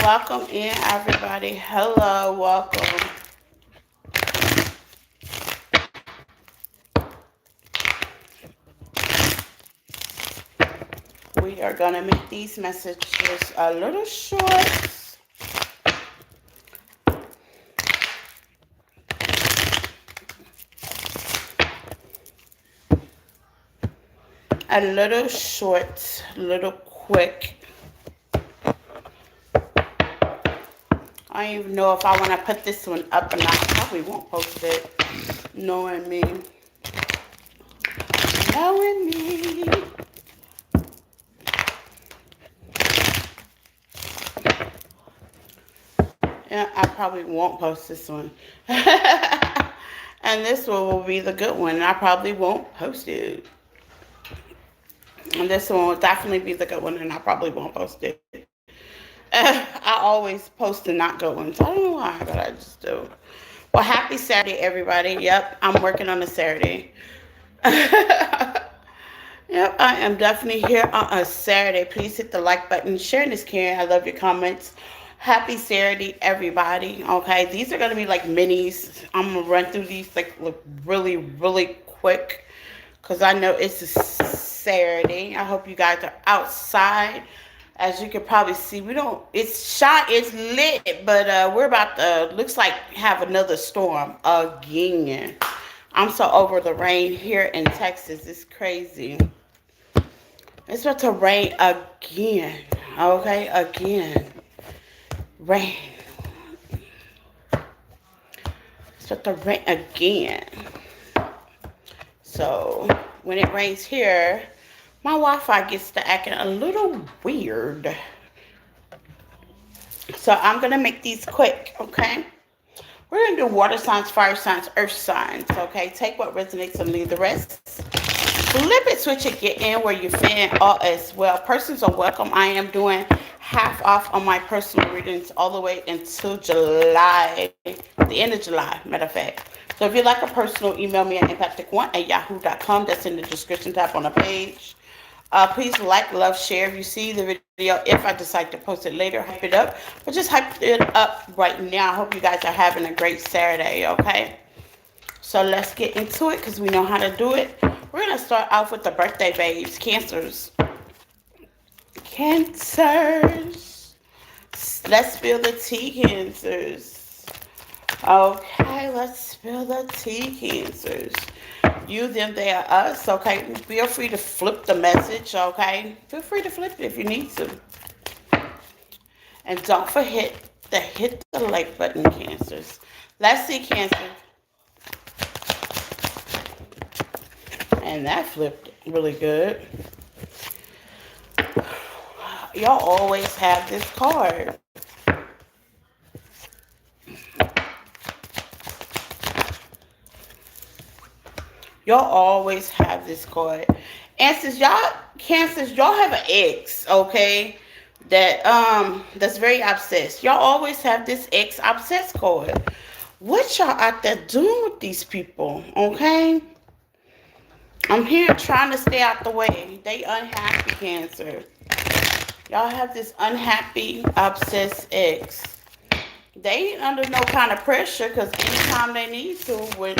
Welcome in, everybody. Hello, welcome. We are going to make these messages a little short, little quick. I don't even know if I want to put this one up or not. Probably won't post it. Knowing me. Knowing me. Yeah, I probably won't post this one. And this one will be the good one. And I probably won't post it. And this one will definitely be the good one, and I probably won't post it. I always post the not good ones. I don't know why, but I just do. Well, happy Saturday, everybody. Yep, I'm working on a Saturday. Yep, I am definitely here on a Saturday. Please hit the like button, share this caring. I love your comments. Happy Saturday, everybody. Okay, these are gonna be like minis. I'm gonna run through these like really, really quick because I know it's a Saturday. I hope you guys are outside. As you can probably see, we don't. It's shot. It's lit, but we're about to. Looks like have another storm again. I'm so over the rain here in Texas. It's crazy. It's about to rain again. Okay, again. Rain. It's about to rain again. So when it rains here, my Wi-Fi gets to acting a little weird. So I'm going to make these quick, okay? We're going to do water signs, fire signs, earth signs, okay? Take what resonates and leave the rest. Flip it, switch it, get in where you fit all as well. Persons are welcome. I am doing half off on my personal readings all the way until July, the end of July, matter of fact. So if you'd like a personal, email me at empathic1@yahoo.com. That's in the description tab on the page. Please like, love, share if you see the video. If I decide to post it later, hype it up. But just hype it up right now. I hope you guys are having a great Saturday, okay? So let's get into it because we know how to do it. We're going to start off with the birthday babes, Cancers. Cancers. Let's spill the tea, Cancers. Okay, let's spill the tea, Cancers. You, them, they are us, okay? Feel free to flip the message, okay? Feel free to flip it if you need to. And don't forget to hit the like button, Cancers. Let's see, Cancer. And that flipped really good. Y'all always have this card. Y'all always have this card. And since y'all, Cancers, y'all have an ex, okay? That's very obsessed. Y'all always have this ex obsessed card. What y'all out there doing with these people, okay? I'm here trying to stay out the way. They unhappy, Cancer. Y'all have this unhappy, obsessed ex. They ain't under no kind of pressure because anytime they need to, when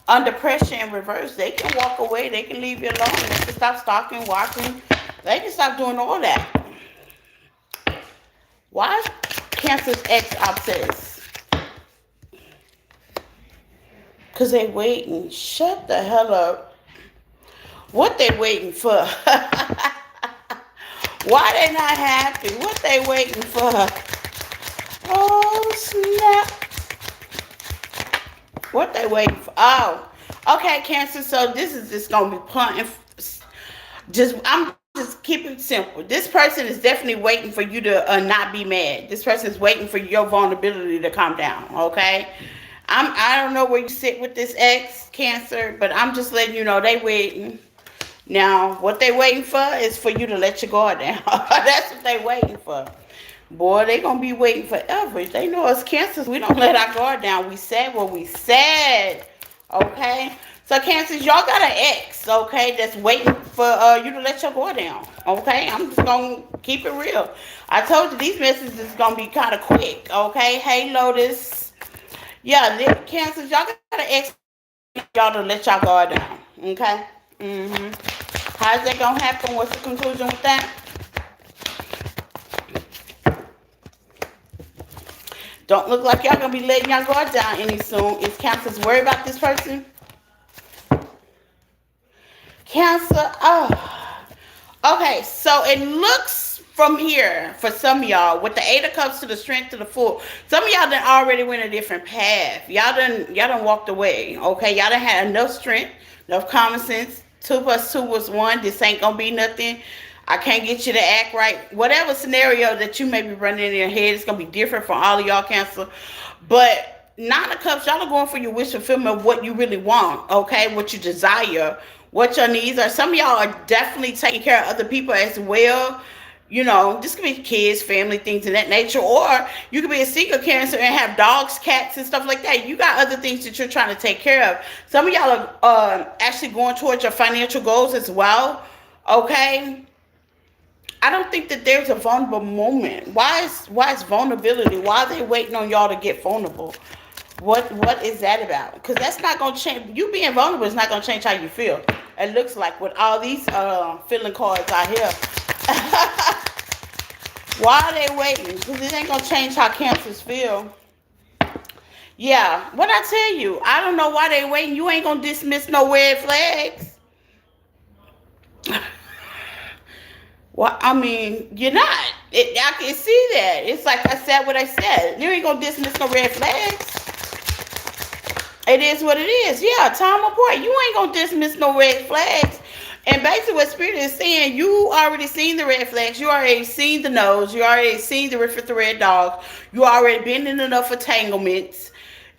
under pressure in reverse, they can walk away. They can leave you alone. They can stop stalking, watching. They can stop doing all that. Why is Cancer's ex obsessed? Because they waiting. Shut the hell up. What they waiting for? Why they not happy? What they waiting for? Oh, snap. What they waiting for? Oh, okay, Cancer. So this is just going to be punting. I'm just keeping it simple. This person is definitely waiting for you to not be mad. This person is waiting for your vulnerability to calm down, okay? I don't know where you sit with this ex, Cancer, but I'm just letting you know they waiting. Now, what they waiting for is for you to let your guard down. That's what they waiting for. Boy, they going to be waiting forever. They know us Cancers. We don't let our guard down. We said what we said. Okay? So, Cancers, y'all got an ex, okay, that's waiting for you to let your guard down. Okay? I'm just going to keep it real. I told you these messages is going to be kind of quick. Okay? Hey, Lotus. Yeah, Cancers, y'all got an ex, y'all to let y'all guard down. Okay? How's that gonna happen? What's the conclusion with that? Don't look like y'all gonna be letting y'all guard down any soon. Is Cancer's worried about this person? Cancer. Oh. Okay, so it looks from here for some of y'all with the Eight of Cups to the Strength to the Fool. Some of y'all done already went a different path. Y'all done walked away. Okay, y'all done had enough strength, enough common sense. 2 + 2 = 1. This ain't gonna be nothing. I can't get you to act right. Whatever scenario that you may be running in your head, it's gonna be different for all of y'all, Cancer. But Nine of Cups, y'all are going for your wish fulfillment of what you really want, okay? What you desire, what your needs are. Some of y'all are definitely taking care of other people as well. You know, this could be kids, family, things of that nature. Or you could be a single Cancer and have dogs, cats, and stuff like that. You got other things that you're trying to take care of. Some of y'all are actually going towards your financial goals as well, okay? I don't think that there's a vulnerable moment. Why is vulnerability? Why are they waiting on y'all to get vulnerable? What is that about? Because that's not gonna change. You being vulnerable is not gonna change how you feel. It looks like with all these feeling cards out here. Why are they waiting? Because it ain't gonna change how Cancers feel. Yeah, what I tell you, I don't know why they waiting. You ain't gonna dismiss no red flags. Well, I mean, you're not. I can see that. It's like I said what I said. You ain't gonna dismiss no red flags. It is what it is. Yeah, time apart. You ain't gonna dismiss no red flags. And basically what Spirit is saying, you already seen the red flags. You already seen the nose. You already seen the riff with the red dog. You already been in enough entanglements.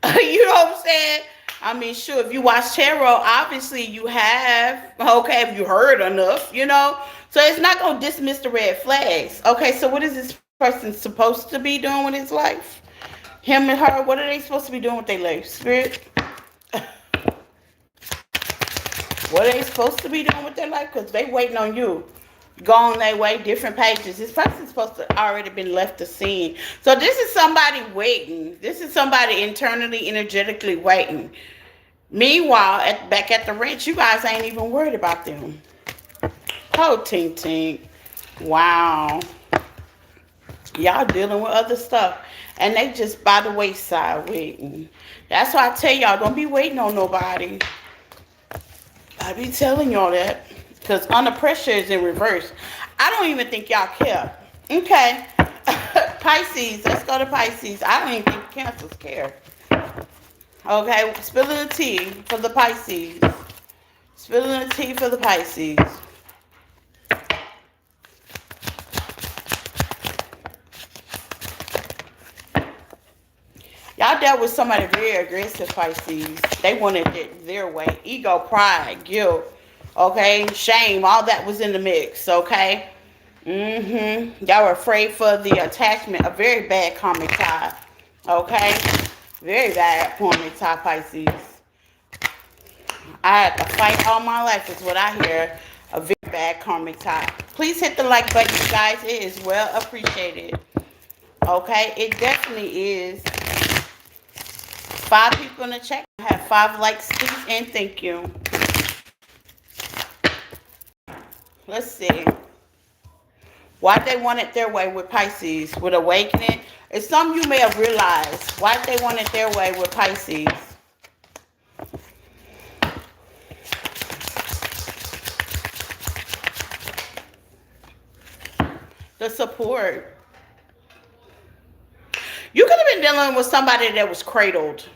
You know what I'm saying? I mean, sure, if you watch tarot, obviously you have. Okay, if you heard enough, you know. So it's not going to dismiss the red flags. Okay, so what is this person supposed to be doing with his life? Him and her, what are they supposed to be doing with their life? Spirit? What are they supposed to be doing with their life? Because they waiting on you. Going their way, different pages. This person's supposed to already been left the scene. So this is somebody waiting. This is somebody internally, energetically waiting. Meanwhile, back at the ranch, you guys ain't even worried about them. Oh, tink tink. Wow. Y'all dealing with other stuff. And they just by the wayside waiting. That's why I tell y'all, don't be waiting on nobody. I be telling y'all that. Because under pressure is in reverse. I don't even think y'all care. Okay. Pisces. Let's go to Pisces. I don't even think Cancers care. Okay. Spilling the tea for the Pisces. Spilling the tea for the Pisces. Y'all dealt with somebody very aggressive, Pisces. They wanted it their way. Ego, pride, guilt, okay, shame, all that was in the mix, okay? Y'all were afraid for the attachment, a very bad karmic tie, okay? Very bad karmic tie, Pisces. I had to fight all my life is what I hear. A very bad karmic tie. Please hit the like button, you guys. It is well appreciated. Okay? It definitely is. 5 people in the chat. I have 5 likes, please, and thank you. Let's see. Why they want it their way with Pisces, with awakening? It's something you may have realized. Why they want it their way with Pisces? The support. You could have been dealing with somebody that was cradled.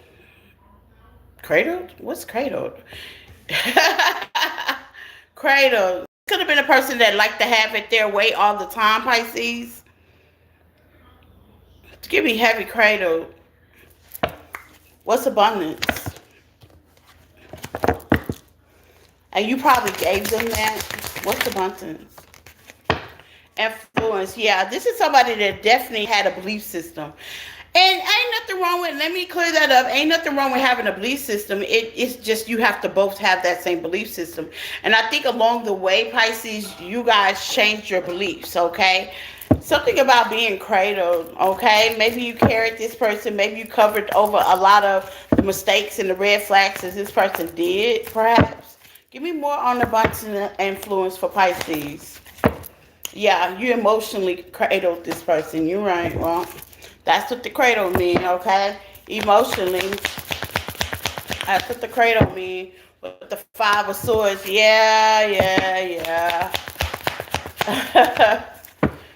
Cradled? What's cradled? Cradled. Could have been a person that liked to have it their way all the time, Pisces. Give me heavy cradle. What's abundance? And you probably gave them that. What's abundance? Influence. Yeah, this is somebody that definitely had a belief system. And ain't nothing wrong with, let me clear that up. Ain't nothing wrong with having a belief system. It's just you have to both have that same belief system. And I think along the way, Pisces, you guys changed your beliefs, okay? Something about being cradled, okay? Maybe you carried this person. Maybe you covered over a lot of the mistakes and the red flags as this person did, perhaps. Give me more on the abundance influence for Pisces. Yeah, you emotionally cradled this person. You're right. Well, that's what the cradle mean, okay? Emotionally. That's what the cradle mean. With the 5 of Swords. Yeah.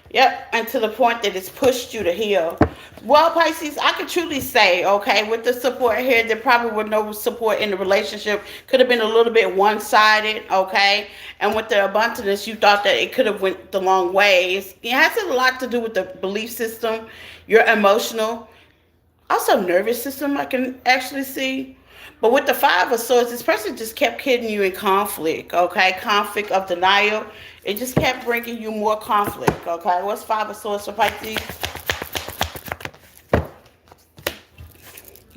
Yep, and to the point that it's pushed you to heal. Well, Pisces, I could truly say, okay, with the support here, there probably was no support in the relationship. Could have been a little bit one-sided, okay? And with the abundance, you thought that it could have went the long way. It has a lot to do with the belief system. You're emotional. Also, nervous system I can actually see. But with the Five of Swords, this person just kept getting you in conflict, okay? Conflict of denial. It just kept bringing you more conflict, okay? What's Five of Swords for Pisces?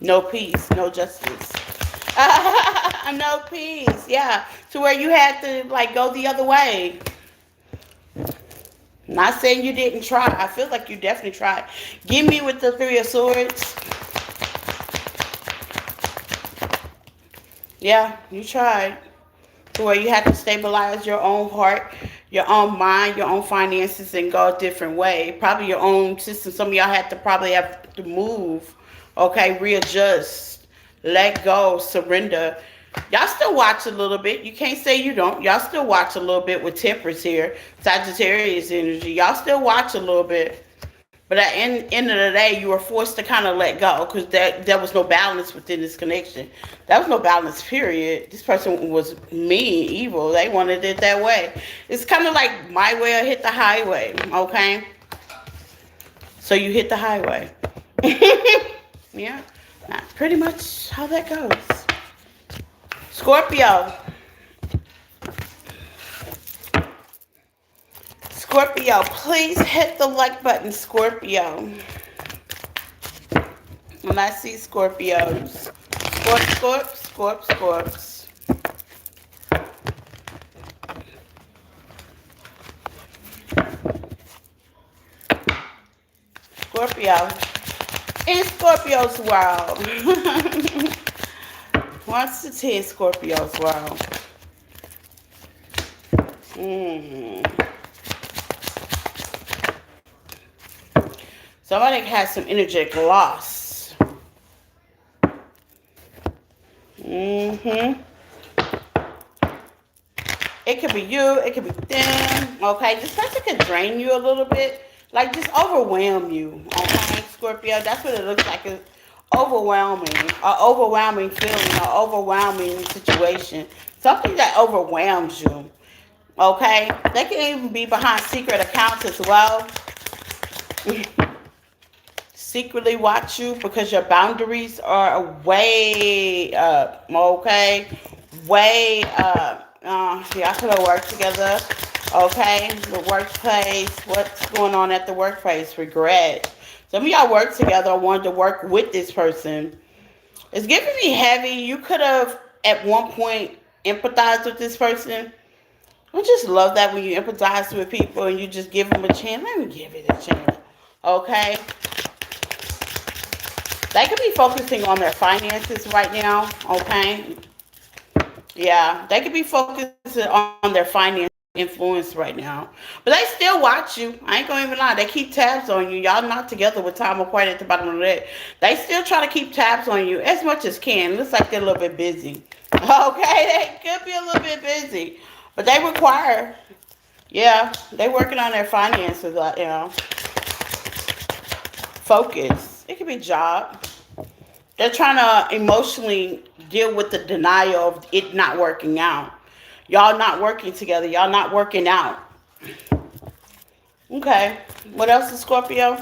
No peace, no justice. No peace, yeah. To where you had to, like, go the other way. Not saying you didn't try. I feel like you definitely tried. Give me with the Three of Swords. Yeah, you tried. To where you had to stabilize your own heart, your own mind, your own finances, and go a different way. Probably your own system. Some of y'all had to probably have to move. Okay, readjust, let go, surrender. Y'all still watch a little bit. You can't say you don't. Y'all still watch a little bit with Temperance here, Sagittarius energy. Y'all still watch a little bit. But at the end of the day, you were forced to kind of let go because there was no balance within this connection. There was no balance, period. This person was mean, evil. They wanted it that way. It's kind of like my way or hit the highway, okay? So you hit the highway. Yeah, that's pretty much how that goes. Scorpio. Scorpio, please hit the like button, Scorpio. And I see Scorpios. Scorps. Scorpio. In Scorpio's world. 1 to 10 Scorpio's world. Somebody has some energetic loss. It could be you. It could be them. Okay, this person could drain you a little bit. Like, just overwhelm you. Okay, Scorpio. That's what it looks like. It's overwhelming. An overwhelming feeling. An overwhelming situation. Something that overwhelms you. Okay? They can even be behind secret accounts as well. Secretly watch you because your boundaries are way up. Okay? Way up. Y'all could have worked together. Okay? The workplace. What's going on at the workplace? Regret. Some of y'all work together or wanted to work with this person. It's giving me heavy. You could have, at one point, empathized with this person. I just love that when you empathize with people and you just give them a chance. Let me give it a chance. Okay? They could be focusing on their finances right now. Okay? Yeah, they could be focusing on their finance influence right now. But they still watch you. I ain't gonna even lie. They keep tabs on you. Y'all not together with time apart at the bottom of the deck. They still try to keep tabs on you as much as can. Looks like they're a little bit busy. Okay, they could be a little bit busy. But they require, yeah, they working on their finances, focus. It could be job. They're trying to emotionally deal with the denial of it not working out. Y'all not working together. Y'all not working out. Okay. What else is Scorpio?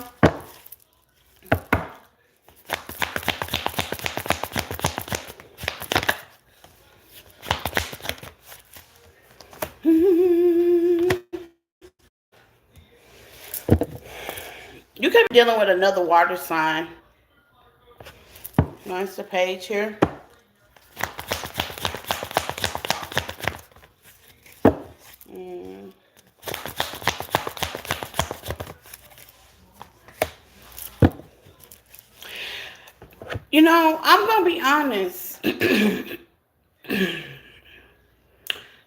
You could be dealing with another water sign. Nice the page here. You know, I'm going to be honest.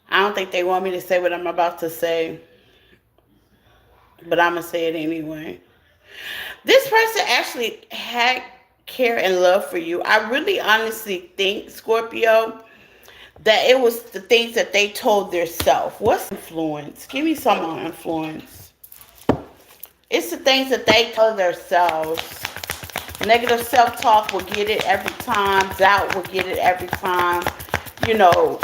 I don't think they want me to say what I'm about to say, but I'm going to say it anyway. This person actually had care and love for you. I really honestly think, Scorpio, that it was the things that they told their self. What's influence? Give me some on influence. It's the things that they told themselves. Negative self-talk will get it every time. Doubt will get it every time. You know,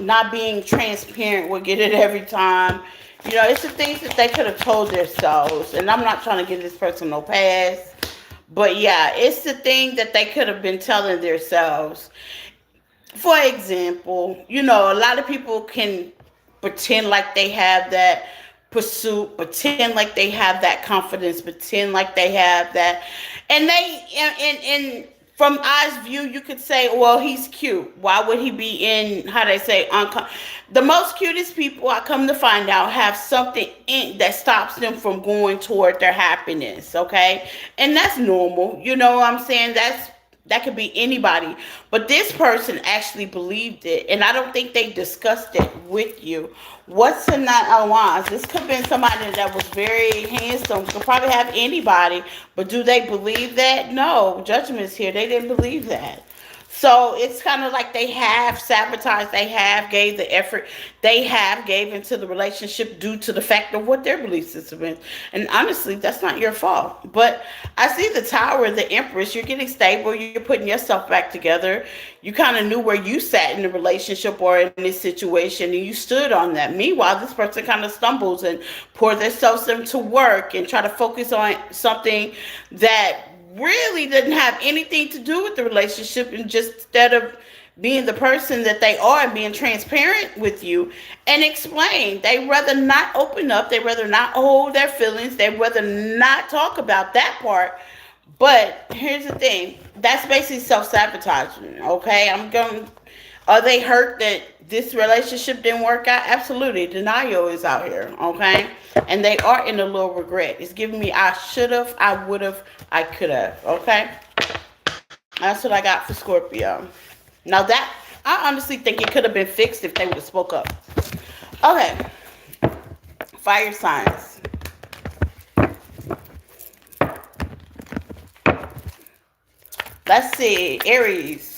not being transparent will get it every time. You know, it's the things that they could have told themselves. And I'm not trying to give this person no pass. But yeah, it's the thing that they could have been telling themselves. For example, a lot of people can pretend like they have that pursuit, pretend like they have that confidence, pretend like they have that, and and from I's view, you could say, well, he's cute. Why would he be in, how they say, the most cutest people, I come to find out, have something that stops them from going toward their happiness, okay? And that's normal. You know what I'm saying? That could be anybody. But this person actually believed it. And I don't think they discussed it with you. What's the nine allowance? This could have been somebody that was very handsome. Could probably have anybody. But do they believe that? No. Judgment's here. They didn't believe that. So it's kind of like they have sabotaged, they have gave the effort, they have gave into the relationship due to the fact of what their belief system is. And honestly, that's not your fault. But I see the Tower, the Empress, you're getting stable, you're putting yourself back together. You kind of knew where you sat in the relationship or in this situation, and you stood on that. Meanwhile, this person kind of stumbles and pour themselves into work and try to focus on something that really didn't have anything to do with the relationship, and just instead of being the person that they are and being transparent with you and explain, they rather not open up, they rather not hold their feelings, they rather not talk about that part. But here's the thing, that's basically self-sabotaging. Okay, are they hurt that this relationship didn't work out? Absolutely. Denial is out here, okay? And they are in a little regret. It's giving me I should have, I would have, I could have, okay? That's what I got for Scorpio. Now that, I honestly think it could have been fixed if they would have spoke up. Okay. Fire signs. Let's see. Aries.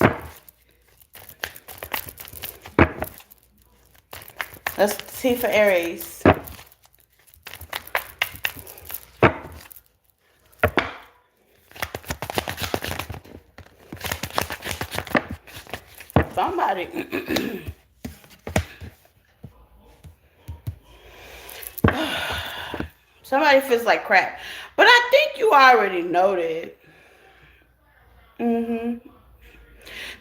Let's see for Aries. Somebody. Somebody feels like crap. But I think you already know that.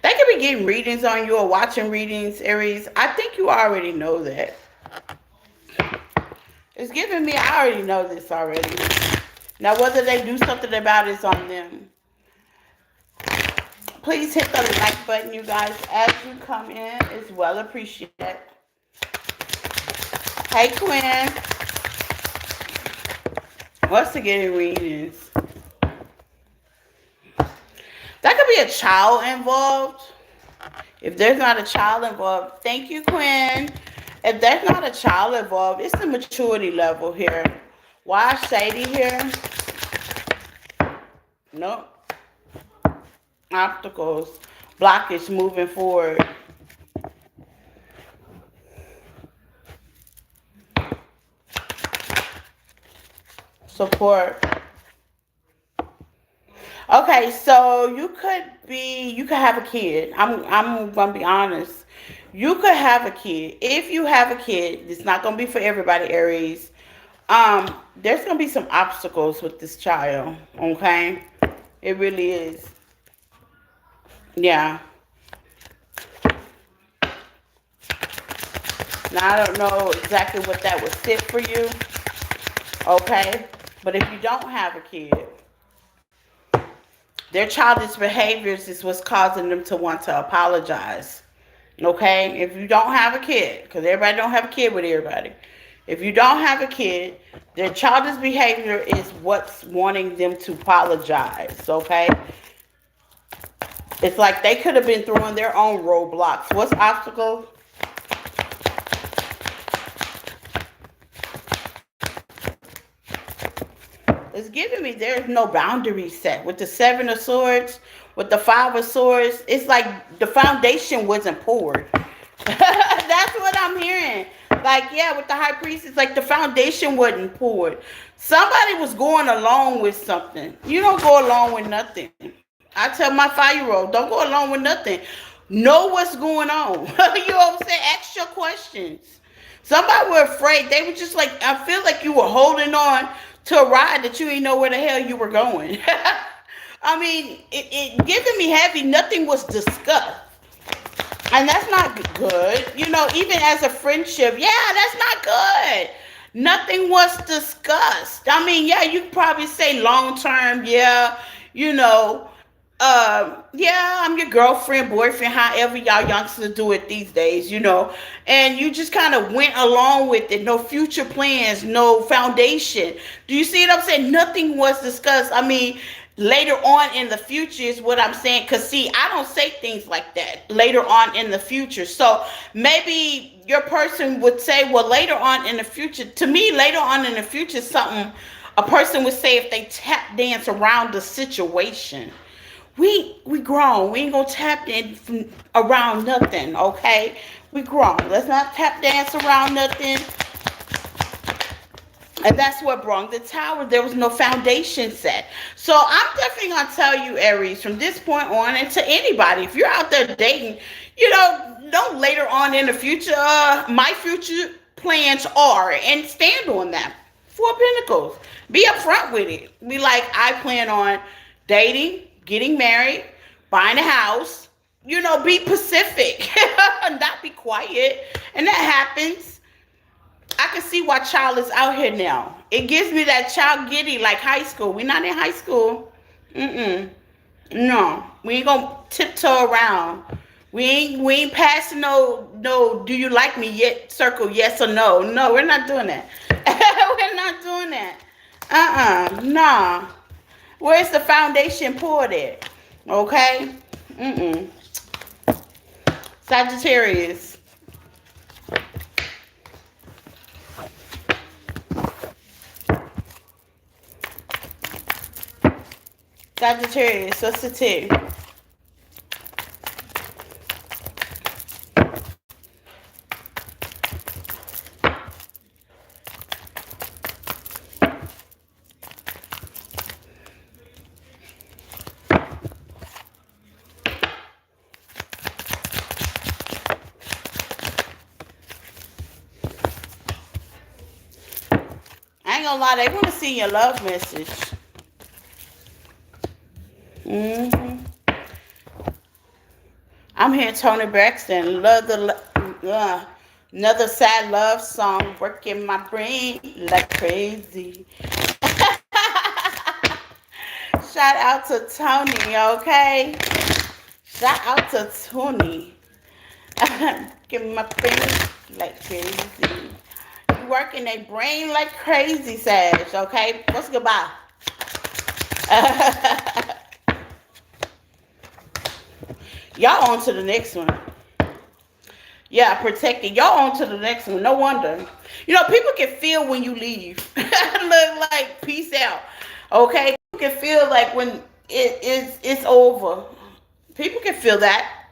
They could be getting readings on you or watching readings, Aries. I think you already know that. It's giving me, I already know this already. Now, whether they do something about it is on them. Please hit the like button, you guys, as you come in. It's well appreciated. Hey, Quinn. What's the getting readings? That could be a child involved. If there's not a child involved, thank you, Quinn. If there's not a child involved, it's the maturity level here. Why shady here? Nope. Obstacles. Blockage moving forward. Support. Okay, so you could have a kid. I'm gonna be honest. You could have a kid. If you have a kid, it's not gonna be for everybody, Aries. There's gonna be some obstacles with this child. Okay, it really is. Yeah. Now I don't know exactly what that would fit for you. Okay, but if you don't have a kid, their childish behaviors is what's causing them to want to apologize. Okay? If you don't have a kid, because everybody don't have a kid with everybody. If you don't have a kid, their childish behavior is what's wanting them to apologize. Okay? It's like they could have been throwing their own roadblocks. What's obstacle? It's giving me there's no boundary set. With the Seven of Swords, with the Five of Swords, it's like the foundation wasn't poured. That's what I'm hearing. Like, yeah, with the High Priest, it's like the foundation wasn't poured. Somebody was going along with something. You don't go along with nothing. I tell my 5-year-old, don't go along with nothing. Know what's going on. You know what I'm saying? Ask your questions. Somebody were afraid. They were just like, I feel like you were holding on to a ride that you didn't know where the hell you were going. I mean, it giving me heavy. Nothing was discussed. And that's not good. Even as a friendship, yeah, that's not good. Nothing was discussed. I mean, yeah, you could probably say long term, yeah, you know, yeah, I'm your girlfriend, boyfriend, however y'all youngsters do it these days. And you just kind of went along with it. No future plans, no foundation. Do you see what I'm saying? Nothing was discussed. I mean, later on in the future is what I'm saying. Because, see, I don't say things like that later on in the future. So maybe your person would say, well, later on in the future, to me, later on in the future, something a person would say if they tap dance around the situation. We grown. We ain't gonna tap in around nothing, okay? We grown. Let's not tap dance around nothing. And that's what brought the tower. There was no foundation set. So I'm definitely gonna tell you, Aries, from this point on, and to anybody, if you're out there dating, don't later on in the future. My future plans are, and stand on them. Four Pentacles. Be upfront with it. Be like, I plan on dating, getting married, buying a house. Be Pacific, not be quiet, and that happens. I can see why child is out here now. It gives me that child giddy like high school. We're not in high school. Mm-mm. No. We ain't gonna tiptoe around. We ain't passing no do you like me yet circle yes or no. No, we're not doing that. We're not doing that. Nah. Where's the foundation poured at? Okay? Mm-mm. Sagittarius. Sagittarius, what's the two? I ain't gonna lie, they want to see your love message. I'm here, Tony Braxton. Another sad love song working my brain like crazy. Shout out to Tony, okay? Shout out to Tony. Working my brain like crazy. You working a brain like crazy, Sag, okay? What's goodbye? Y'all on to the next one. Yeah, protected. Y'all on to the next one. No wonder. People can feel when you leave. Look like peace out. Okay? People can feel like when it's over. People can feel that.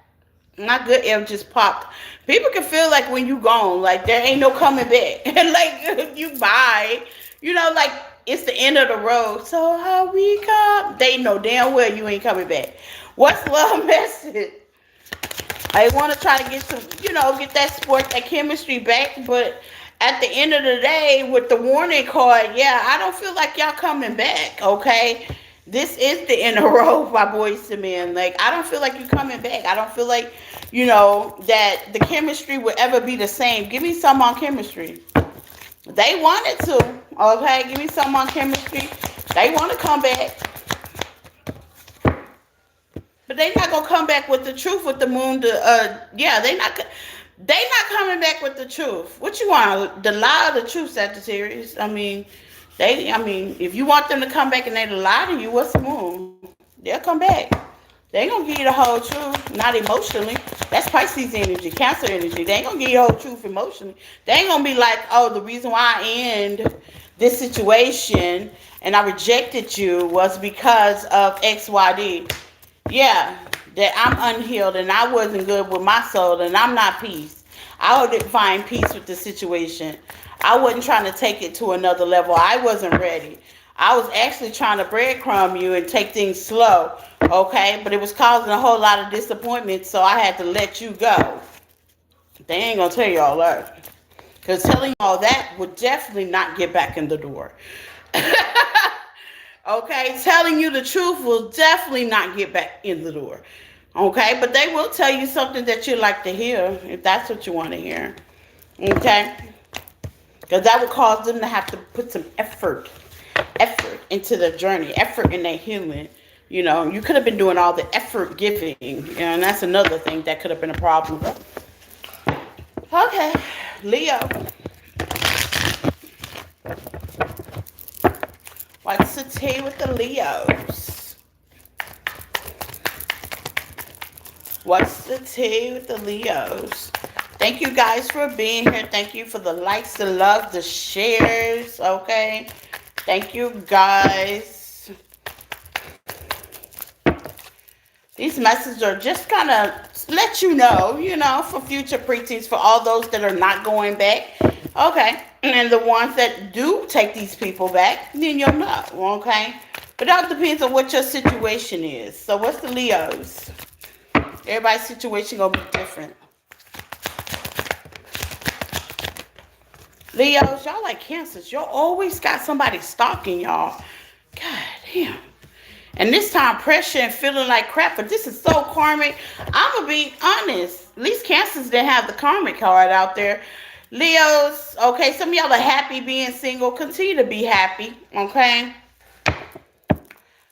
My good air just popped. People can feel like when you gone, like there ain't no coming back. Like you bye. Like it's the end of the road. So how we come? They know damn well you ain't coming back. What's love message? I want to try to get some, get that sport, that chemistry back. But at the end of the day, with the warning card, yeah, I don't feel like y'all coming back, okay? This is the end of the road by Boyz II Men. Like, I don't feel like you coming back. I don't feel like, that the chemistry will ever be the same. Give me some on chemistry. They wanted to, okay? Give me some on chemistry. They want to come back. But they not gonna come back with the truth with the moon. Yeah, they not coming back with the truth. What you want? The lie or the truth, Sagittarius? I mean, if you want them to come back and they lie to you, what's the moon? They'll come back. They ain't gonna give you the whole truth, not emotionally. That's Pisces energy, Cancer energy. They ain't gonna give you the whole truth emotionally. They ain't gonna be like, oh, the reason why I end this situation and I rejected you was because of X, Y, D. Yeah, that I'm unhealed and I wasn't good with my soul and I'm not peace. I wouldn't find peace with the situation. I wasn't trying to take it to another level. I wasn't ready. I was actually trying to breadcrumb you and take things slow, okay? But it was causing a whole lot of disappointment, so I had to let you go. They ain't gonna tell you all that. Because telling you all that would definitely not get back in the door. Okay, telling you the truth will definitely not get back in the door. Okay, but they will tell you something that you like to hear if that's what you want to hear. Okay, because that would cause them to have to put some effort into their journey, effort in their healing. You could have been doing all the effort giving, and that's another thing that could have been a problem. Okay, Leo. What's the tea with the Leos? What's the tea with the Leos? Thank you guys for being here. Thank you for the likes, the love, the shares. Okay. Thank you guys. These messages are just kind of let for future preteens, for all those that are not going back. Okay. And the ones that do take these people back, then you'll know. Okay. But that depends on what your situation is. So what's the Leos? Everybody's situation gonna be different. Leos, y'all like Cancers. Y'all always got somebody stalking y'all. God damn. And this time pressure and feeling like crap, but this is so karmic. I'm going to be honest. At least Cancers didn't have the karmic card out there. Leos, okay, some of y'all are happy being single. Continue to be happy, okay?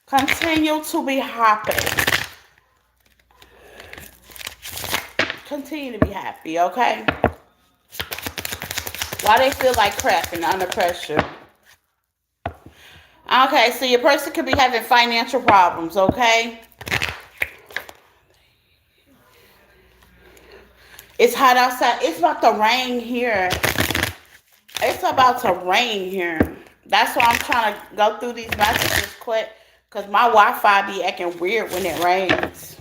Continue to be happy. Continue to be happy, okay? Why they feel like crap and under pressure. Okay, so your person could be having financial problems, okay? It's hot outside. It's about to rain here. It's about to rain here. That's why I'm trying to go through these messages quick, because my Wi-Fi be acting weird when it rains.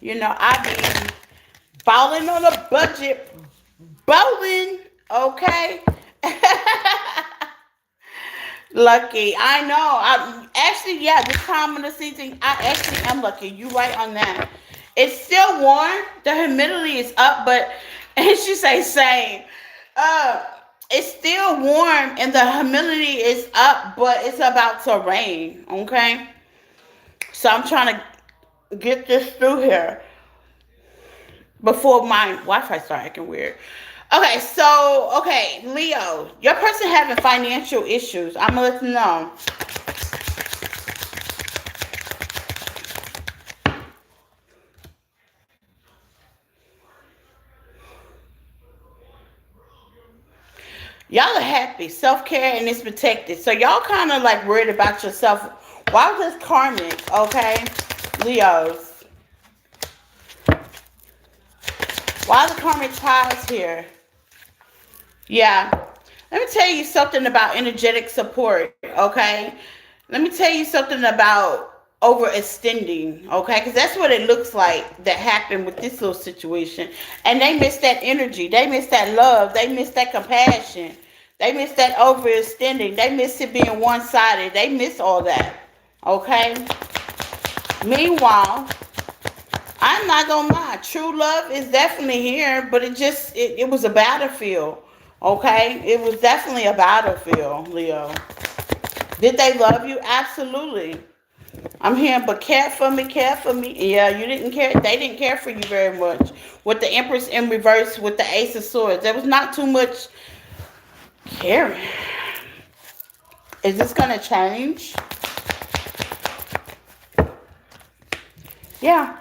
I be balling on a budget. Bowling, okay? Lucky. I know. This time of the season, I actually am lucky. You right on that. It's still warm. The humidity is up, but and she say same. It's still warm and the humidity is up, but it's about to rain. Okay. So I'm trying to get this through here before my Wi-Fi start acting weird. Okay, Leo, your person having financial issues. I'm gonna let you know. Y'all are happy, self-care, and it's protected. So y'all kind of like worried about yourself. Why was this karmic? Okay, Leos. Why are the karmic ties here? Yeah. Let me tell you something about energetic support, okay? Let me tell you something about overextending, okay? Because that's what it looks like that happened with this little situation. And they miss that energy. They miss that love. They miss that compassion. They miss that overextending. They miss it being one-sided. They miss all that, okay? Meanwhile, I'm not gonna lie. True love is definitely here, but it was a battlefield. Okay? It was definitely a battlefield, Leo. Did they love you? Absolutely. I'm hearing, but care for me. Yeah, you didn't care. They didn't care for you very much. With the Empress in reverse, with the Ace of Swords, there was not too much caring. Is this gonna change? Yeah.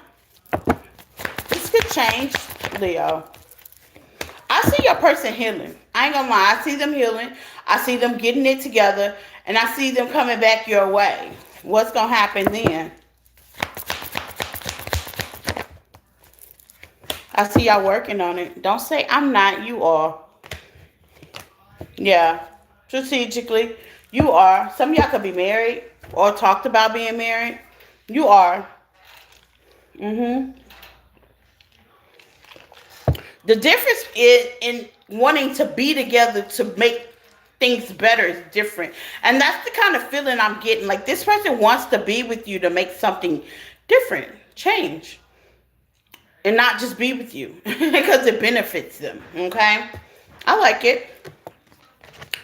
This could change, Leo. I see your person healing. I ain't gonna lie. I see them healing. I see them getting it together. And I see them coming back your way. What's gonna happen then? I see y'all working on it. Don't say I'm not. You are. Yeah. Strategically, you are. Some of y'all could be married or talked about being married. You are. The difference is in wanting to be together to make things better is different. And that's the kind of feeling I'm getting. Like this person wants to be with you to make something different, change. And not just be with you because it benefits them. Okay? I like it.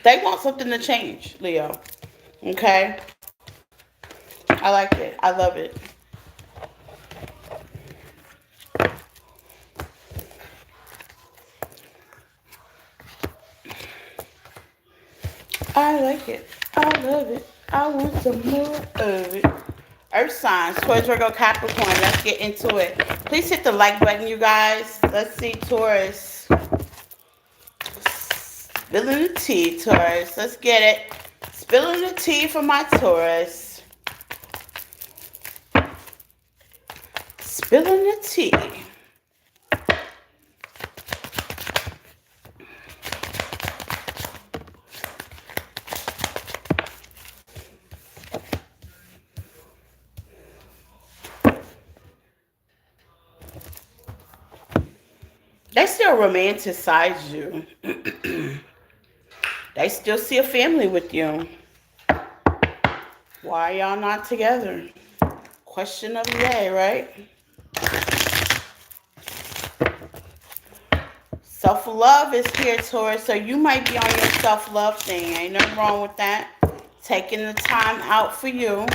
They want something to change, Leo. Okay? I like it. I love it. I like it. I love it. I want some more of it. Earth signs, Taurus, Virgo, Capricorn. Let's get into it. Please hit the like button, you guys. Let's see, Taurus. Spilling the tea, Taurus. Let's get it. Spilling the tea for my Taurus. Spilling the tea. They still romanticize you. They still see a family with you. Why y'all not together? Question of the day, right? Self-love is here, Taurus, so you might be on your self-love thing. Ain't nothing wrong with that. Taking the time out for you.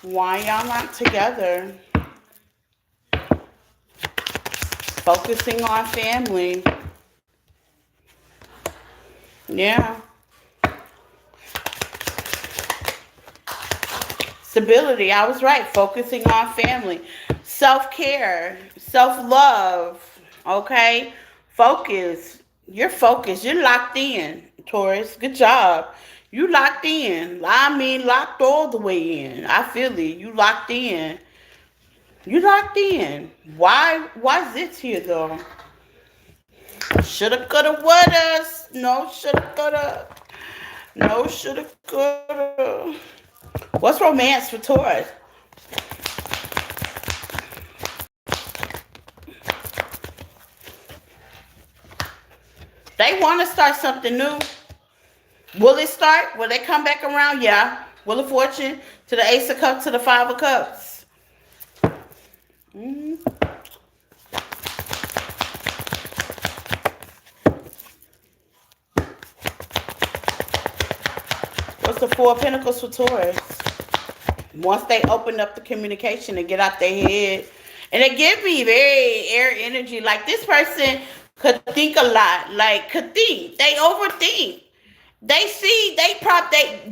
Why y'all not together? Focusing on family. Yeah. Stability. I was right. Focusing on family. Self-care. Self-love. Okay? Focus. You're focused. You're locked in, Taurus. Good job. You locked in. I mean, locked all the way in. I feel it. You locked in. You locked in. Why is it here, though? Shoulda, coulda, woulda. No, shoulda, coulda. No, shoulda, coulda. What's romance for Taurus? They want to start something new. Will it start? Will they come back around? Yeah. Wheel of Fortune to the Ace of Cups to the Five of Cups. Mm-hmm. What's the Four of Pentacles for Taurus? Once they open up the communication and get out their head, and it give me very air energy. Like this person could think a lot. Like could think. They overthink. They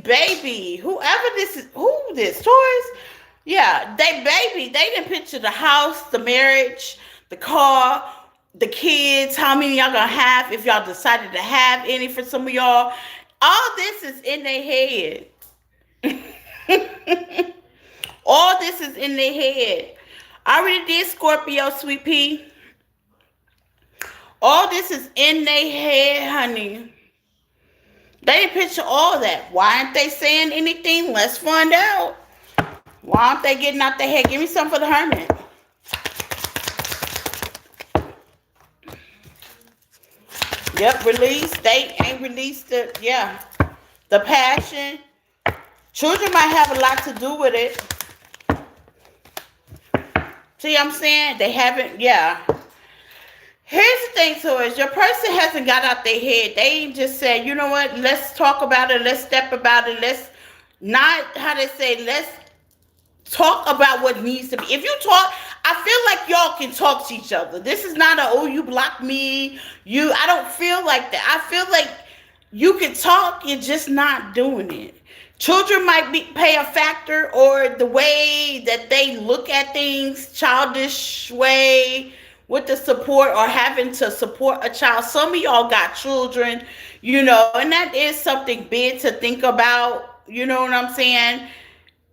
baby. Whoever this is, who this Taurus? Yeah, they baby. They didn't picture the house, the marriage, the car, the kids. How many y'all gonna have if y'all decided to have any for some of y'all? All this is in their head. All this is in their head. I already did Scorpio, sweet pea. All this is in their head, honey. They didn't picture all that. Why aren't they saying anything? Let's find out. Why aren't they getting out their head? Give me some for the Hermit. Yep, release. They ain't released the, yeah. The passion. Children might have a lot to do with it. See what I'm saying? They haven't, yeah. Here's the thing, Taurus. Your person hasn't got out their head. They ain't just said, you know what, let's talk about it, let's step about it, let's not, how they say, let's talk about what needs to be. If you talk, I feel like y'all can talk to each other. This is not a, oh, you blocked me, I don't feel like that. I feel like you can talk, you're just not doing it. Children might play a factor, or the way that they look at things, childish way, with the support or having to support a child. Some of y'all got children, and that is something big to think about, you know what I'm saying?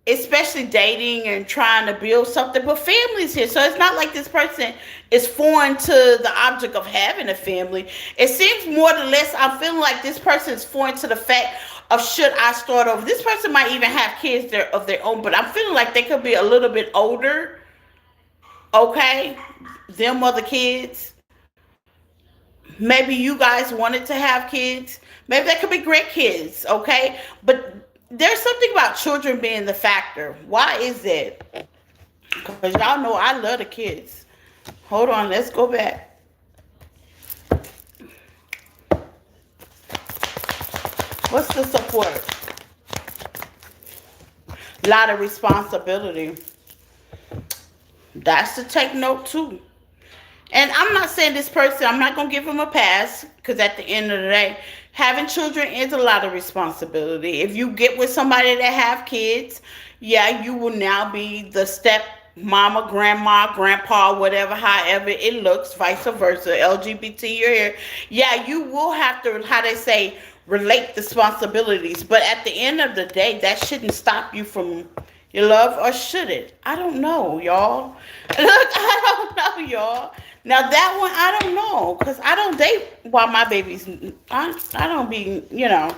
Especially dating and trying to build something, but family's here. So it's not like this person is foreign to the object of having a family. It seems more or less, I'm feeling like this person is foreign to the fact of should I start over. This person might even have kids of their own, but I'm feeling like they could be a little bit older. Okay? Them other kids. Maybe you guys wanted to have kids. Maybe that could be grandkids, okay? But there's something about children being the factor. Why is it? Because y'all know I love the kids. Hold on, let's go back. What's the support? A lot of responsibility. That's to take note too. And I'm not saying this person, I'm not going to give him a pass because at the end of the day, having children is a lot of responsibility. If you get with somebody that have kids, yeah, you will now be the step mama, grandma, grandpa, whatever, however it looks, vice versa, LGBT, you're here. Yeah, you will have to, how they say, relate responsibilities. But at the end of the day, that shouldn't stop you from your love, or should it? I don't know, y'all. Look, I don't know, y'all. Now that one, I don't know, cause I don't date while my baby's. I don't be, Look,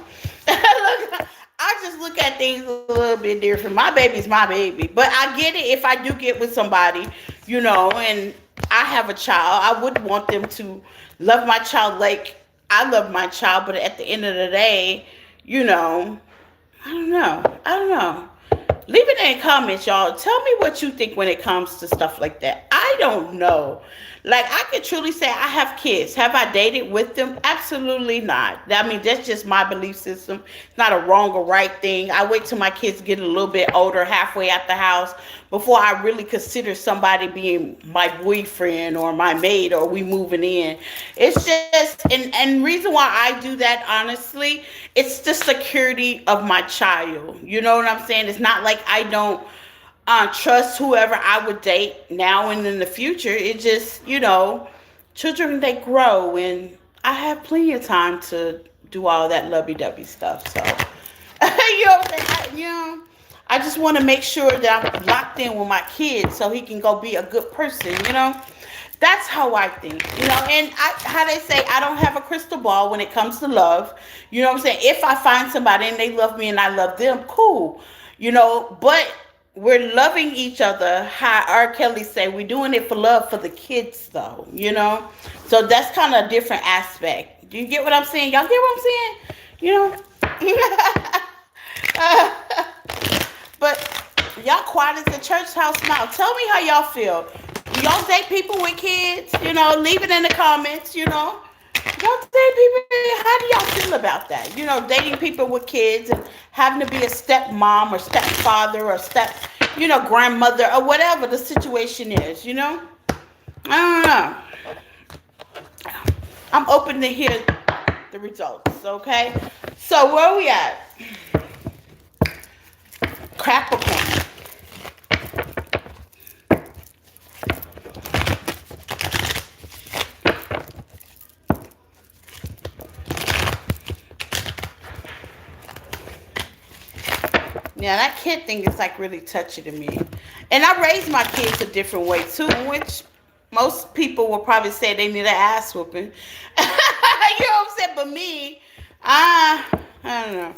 I just look at things a little bit different. My baby's my baby, but I get it. If I do get with somebody, and I have a child, I would want them to love my child like I love my child. But at the end of the day, I don't know. I don't know. Leave it in the comments, y'all. Tell me what you think when it comes to stuff like that. I don't know. Like, I could truly say I have kids. Have I dated with them? Absolutely not. I mean, that's just my belief system. It's not a wrong or right thing. I wait till my kids get a little bit older, halfway out the house, before I really consider somebody being my boyfriend or my mate or we moving in. It's just, and reason why I do that, honestly, it's the security of my child. You know what I'm saying? It's not like I don't trust whoever I would date now and in the future. It just, children, they grow, and I have plenty of time to do all that lovey-dovey stuff. So, what I'm saying? I just want to make sure that I'm locked in with my kid so he can go be a good person. That's how I think, and how they say, I don't have a crystal ball when it comes to love. You know what I'm saying? If I find somebody and they love me and I love them, cool, but we're loving each other. How R. Kelly say, we're doing it for love for the kids, though, So that's kind of a different aspect. Do you get what I'm saying? Y'all get what I'm saying? But y'all quiet as a church house now. Tell me how y'all feel. Do y'all date people with kids? Leave it in the comments, Y'all date people, how do y'all feel about that? Dating people with kids and having to be a stepmom or stepfather or grandmother or whatever the situation is, I don't know. I'm open to hear the results, okay? So where we at? Capricorn. Yeah, that kid thing is like really touchy to me. And I raised my kids a different way too, which most people will probably say they need an ass whooping. You know what I'm saying? But me, I don't know.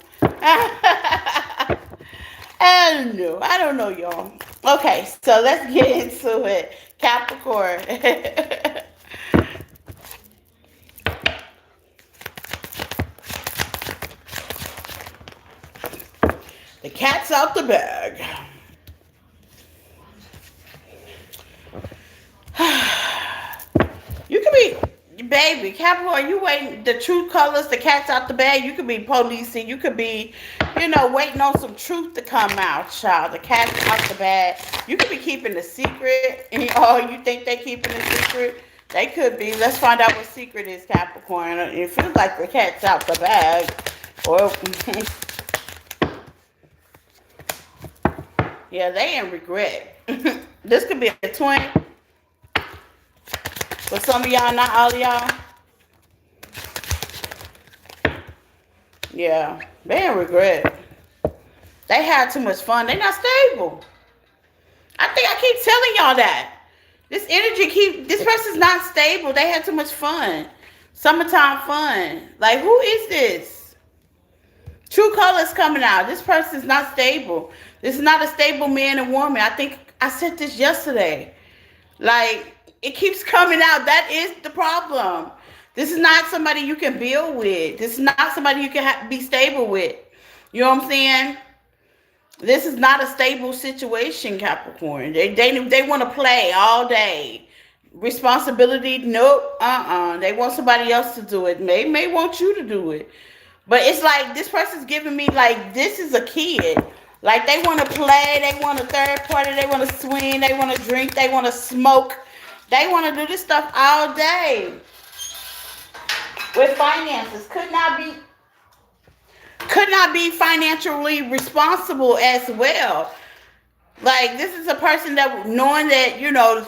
I don't know, y'all. Okay, so let's get into it. Capricorn. The cat's out the bag. You could be, baby, Capricorn, you waiting, the true colors, the cat's out the bag. You could be policing. You could be, waiting on some truth to come out, child. The cat's out the bag. You could be keeping a secret. Oh, you think they keeping a secret? They could be. Let's find out what secret is, Capricorn. It feels like the cat's out the bag. Or... yeah, they in regret. This could be a twin. For some of y'all, not all of y'all. Yeah, they in regret. They had too much fun. They not stable. I think I keep telling y'all that. This person's not stable. They had too much fun. Summertime fun. Like, who is this? True colors coming out. This person's not stable. This is not a stable man and woman. I think I said this yesterday. Like, it keeps coming out. That is the problem. This is not somebody you can build with. This is not somebody you can be stable with. You know what I'm saying? This is not a stable situation, Capricorn. They want to play all day. Responsibility, nope, They want somebody else to do it. They may want you to do it. But it's like this person's giving me like, this is a kid. Like they want to play, they want a third party, they want to swing, they want to drink, they want to smoke, they want to do this stuff all day with finances. Could not be financially responsible as well. Like this is a person that knowing that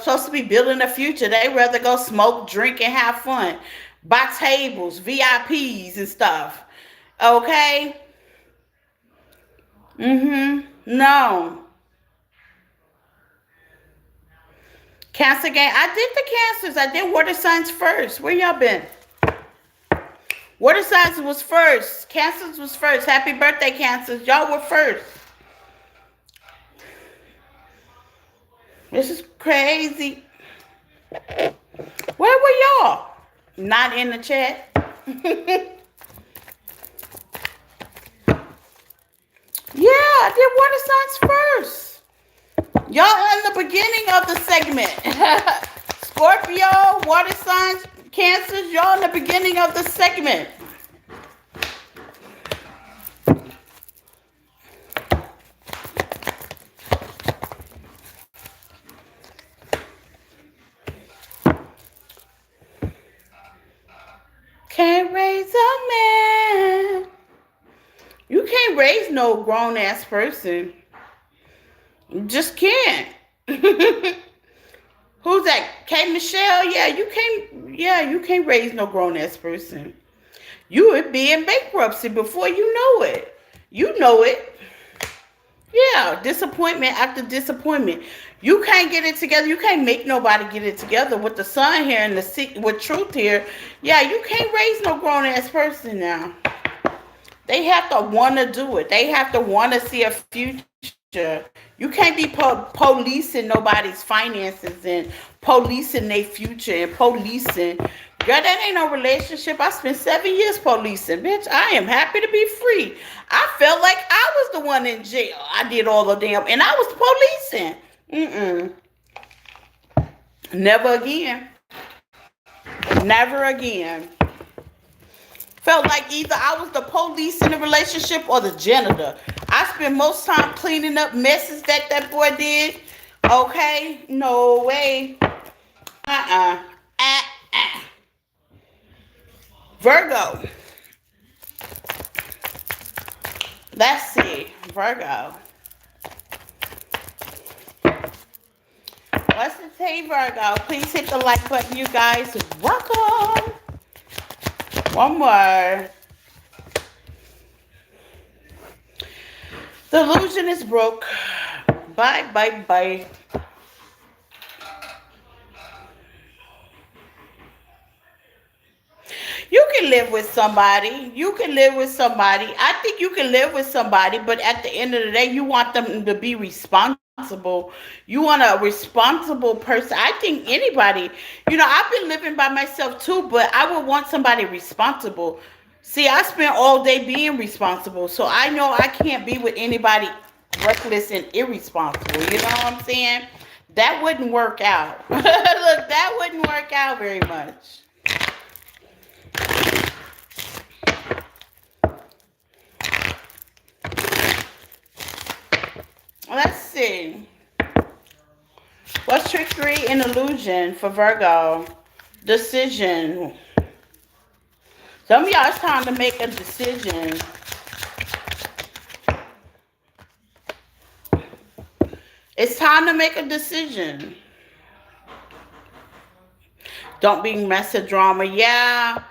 supposed to be building a future, they rather go smoke, drink, and have fun, buy tables, VIPs and stuff. Okay. No. Cancer game. I did the cancers. I did water signs first. Where y'all been? Water signs was first. Cancers was first. Happy birthday, cancers. Y'all were first. This is crazy. Where were y'all? Not in the chat. Yeah, I did water signs first. Y'all in the beginning of the segment. Scorpio, water signs, cancers, y'all in the beginning of the segment. Can't raise a man. You can't raise no grown ass person. You just can't. Who's that? K Michelle? Yeah, you can't. Yeah, you can't raise no grown ass person. You would be in bankruptcy before you know it. You know it. Yeah, disappointment after disappointment. You can't get it together. You can't make nobody get it together with the sun here and with truth here. Yeah, you can't raise no grown ass person now. They have to want to do it. They have to want to see a future. You can't be policing nobody's finances and policing their future and policing. Girl, that ain't no relationship. I spent 7 years policing. Bitch, I am happy to be free. I felt like I was the one in jail. I did all the damn, and I was policing. Never again. Never again. Felt like either I was the police in the relationship or the janitor. I spent most time cleaning up messes that boy did. Okay? No way. Virgo. Let's see. Virgo. What's it say, Virgo? Please hit the like button, you guys. Welcome. One more. The illusion is broke. Bye, bye, bye. You can live with somebody. You can live with somebody. I think you can live with somebody, but at the end of the day, you want them to be responsible. You want a responsible person. I think anybody, I've been living by myself too, but I would want somebody responsible. See, I spent all day being responsible, so I know I can't be with anybody reckless and irresponsible. You know what I'm saying? That wouldn't work out. Look, that wouldn't work out very much. Let's see. What's trickery and illusion for Virgo? Decision. Some of y'all, it's time to make a decision. It's time to make a decision. Don't be mess of drama. Yeah.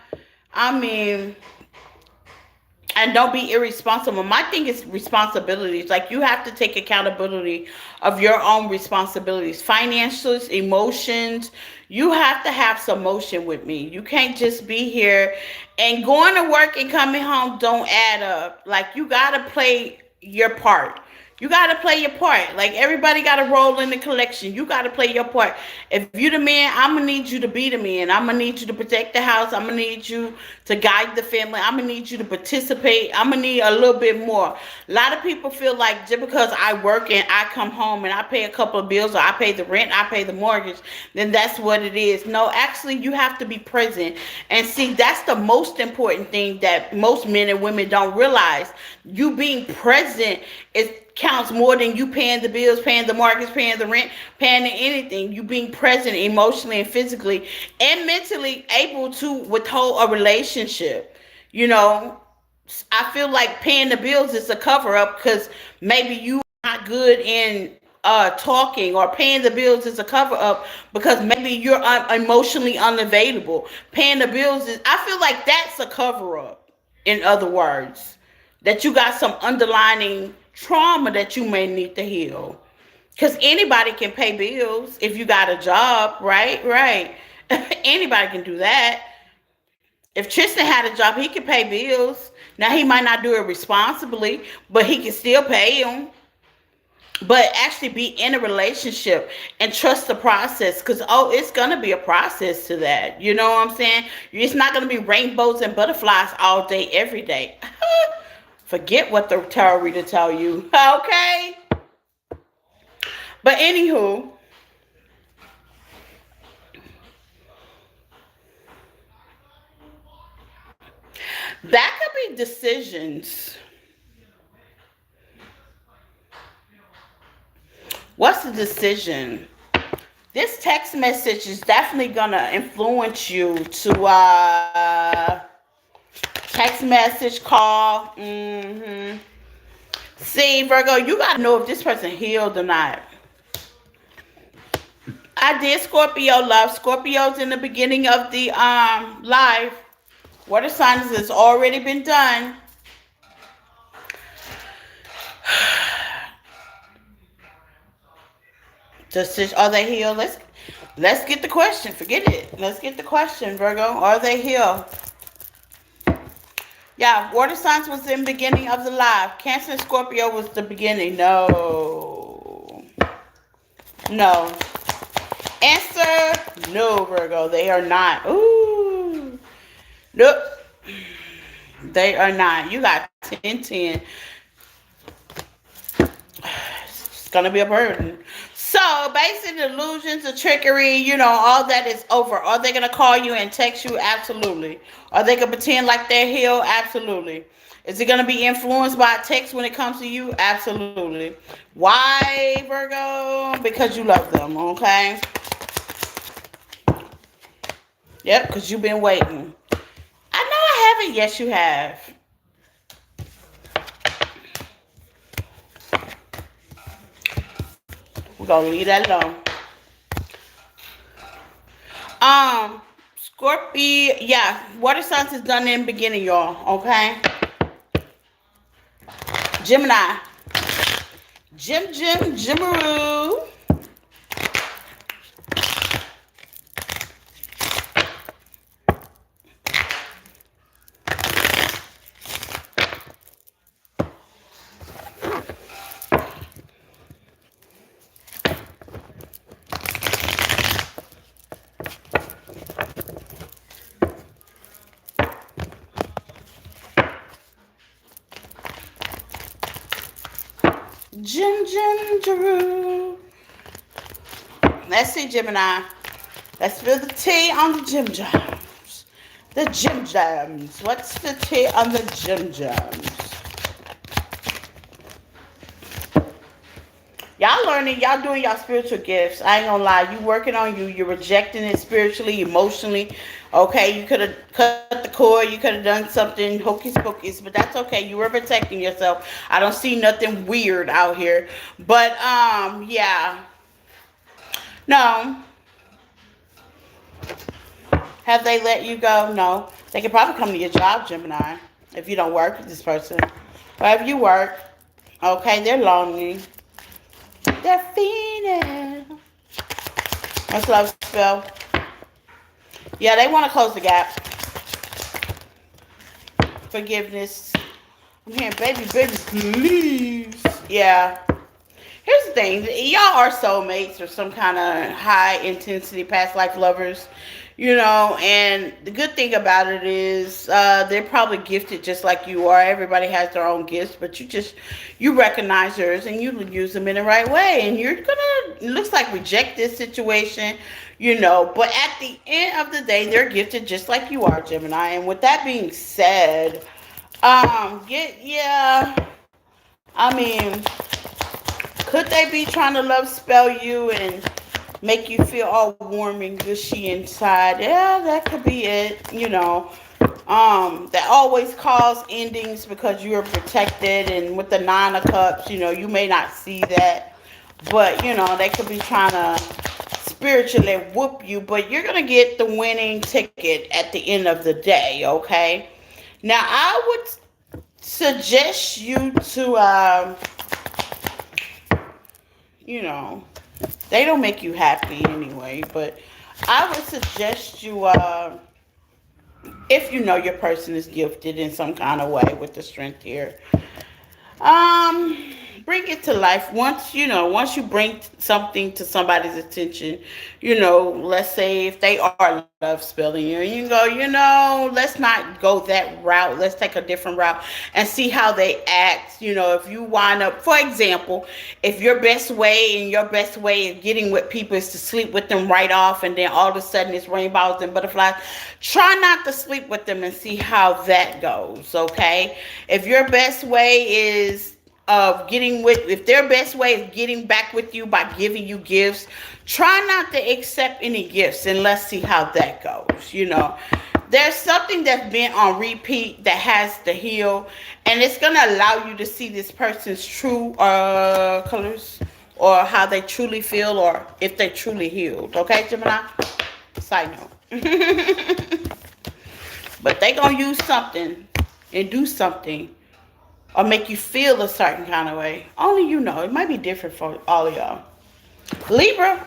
And don't be irresponsible. My thing is responsibilities. Like you have to take accountability of your own responsibilities, financials, emotions. You have to have some motion with me. You can't just be here and going to work and coming home don't add up. Like you got to play your part. You got to play your part. Like everybody got to roll in the collection. You got to play your part. If you the man, I'm going to need you to be the man. I'm going to need you to protect the house. I'm going to need you to guide the family. I'm going to need you to participate. I'm going to need a little bit more. A lot of people feel like just because I work and I come home and I pay a couple of bills or I pay the rent, I pay the mortgage, then that's what it is. No, actually you have to be present. And see, that's the most important thing that most men and women don't realize. You being present is counts more than you paying the bills, paying the mortgage, paying the rent, paying anything. You being present emotionally and physically and mentally able to withhold a relationship. You know, I feel like paying the bills is a cover up because maybe you are not good in talking, or paying the bills is a cover up because maybe you're emotionally unavailable. Paying the bills is, I feel like that's a cover up. In other words, that you got some underlying trauma that you may need to heal. Because anybody can pay bills if you got a job, right? Right. Anybody can do that. If Tristan had a job, he could pay bills. Now he might not do it responsibly, but he can still pay them. But actually be in a relationship and trust the process, because it's gonna be a process to that. You know what I'm saying? It's not gonna be rainbows and butterflies all day, every day. Forget what the tarot reader tell you. Okay. But anywho, that could be decisions. What's the decision? This text message is definitely gonna influence you to text message, call. See, Virgo, you gotta know if this person healed or not. I did Scorpio love. Scorpio's in the beginning of the live. Water signs has already been done. Are they healed? Let's get the question. Forget it. Let's get the question, Virgo. Are they healed? Yeah, water signs was in the beginning of the live. Cancer and Scorpio was the beginning. No. No. Answer, no, Virgo. They are not. Ooh. Nope. They are not. You got 10-10. It's going to be a burden. So, basically, delusions, the trickery, all that is over. Are they going to call you and text you? Absolutely. Are they going to pretend like they're healed? Absolutely. Is it going to be influenced by text when it comes to you? Absolutely. Why, Virgo? Because you love them, okay? Yep, because you've been waiting. I know I haven't. Yes, you have. We're going to leave that alone. Scorpio, yeah, water signs is done in the beginning, y'all, okay? Gemini. Jimaroo. Jim. Let's see, Gemini. Let's spill the tea on the Jim Jams. The Jim Jams. What's the tea on the Jim Jams? Y'all learning, y'all doing y'all spiritual gifts. I ain't gonna lie, you working on you. You're rejecting it spiritually, emotionally. Okay, you could have cut the cord. You could have done something hocus pocus, but that's okay. You were protecting yourself. I don't see nothing weird out here. But yeah. No. Have they let you go? No. They could probably come to your job, Gemini, if you don't work with this person. But if you work, okay, they're lonely. They're fiending. What's love spell? Yeah, they want to close the gap. Forgiveness. I'm hearing baby, please. Yeah. Here's the thing. Y'all are soulmates or some kind of high intensity past life lovers. And the good thing about it is they're probably gifted just like you are. Everybody has their own gifts, but you recognize yours and you use them in the right way. And you're gonna, it looks like, reject this situation, But at the end of the day, they're gifted just like you are, Gemini. And with that being said, Could they be trying to love spell you and make you feel all warm and gushy inside? Yeah, that could be it. That always cause endings because you're protected. And with the nine of cups, you may not see that, but they could be trying to spiritually whoop you, but you're gonna get the winning ticket at the end of the day. Okay. Now I would suggest you to you know they don't make you happy anyway, but I would suggest you if you know your person is gifted in some kind of way with the strength here, um, bring it to life. Once you bring something to somebody's attention, let's say if they are love spelling you, and you go, let's not go that route. Let's take a different route and see how they act. If you wind up, for example, if your best way of getting with people is to sleep with them right off, and then all of a sudden it's rainbows and butterflies, try not to sleep with them and see how that goes. Okay, if your best way is if their best way is getting back with you by giving you gifts, try not to accept any gifts and let's see how that goes. There's something that's been on repeat that has to heal, and it's going to allow you to see this person's true colors, or how they truly feel, or if they truly healed. Okay, Gemini? Side note. But they going to use something and do something or make you feel a certain kind of way. Only you know. It might be different for all of y'all. Libra.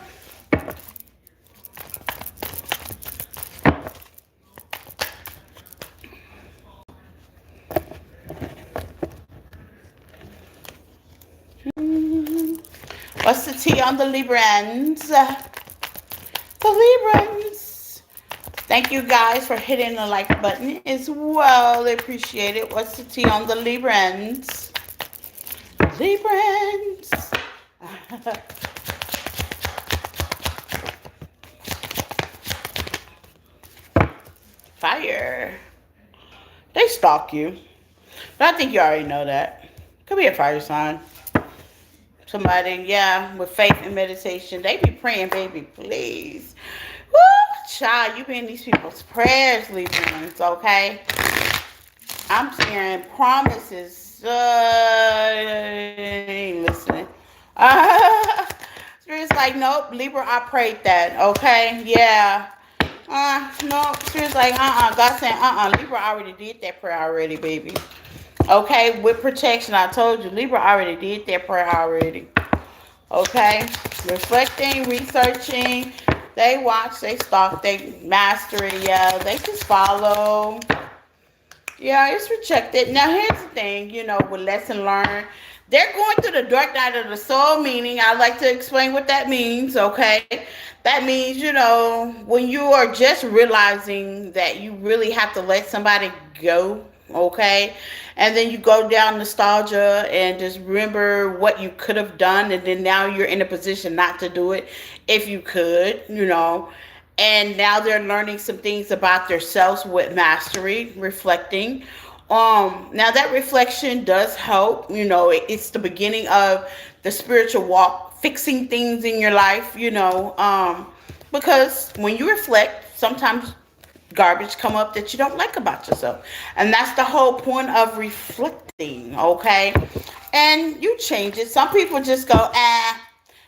What's the T on the Librans? The Librans. Thank you guys for hitting the like button as well. I appreciate it. What's the T on the Librans? Librans. Fire. They stalk you. But I think you already know that. Could be a fire sign. Somebody, yeah, with faith and meditation. They be praying, baby, please. Woo, child, you be in these people's prayers, Librans, okay? I'm hearing promises. Ain't listening. Spirit's like, nope, Libra, I prayed that, okay? Yeah. No, Spirit's like, God saying, Libra already did that prayer already, baby. Okay, with protection, I told you, Libra already did that prayer already. Okay, reflecting, researching, they watch, they stalk, they master it, yeah, they just follow. Yeah, it's rejected. Now, here's the thing, with lesson learned, they're going through the dark night of the soul, meaning I like to explain what that means, okay? That means, when you are just realizing that you really have to let somebody go, okay? And then you go down nostalgia and just remember what you could have done, and then now you're in a position not to do it if you could, and now they're learning some things about themselves with mastery, reflecting. Now that reflection does help. It's the beginning of the spiritual walk, fixing things in your life. Because when you reflect, sometimes garbage come up that you don't like about yourself, and that's the whole point of reflecting. Okay, and you change it. Some people just go,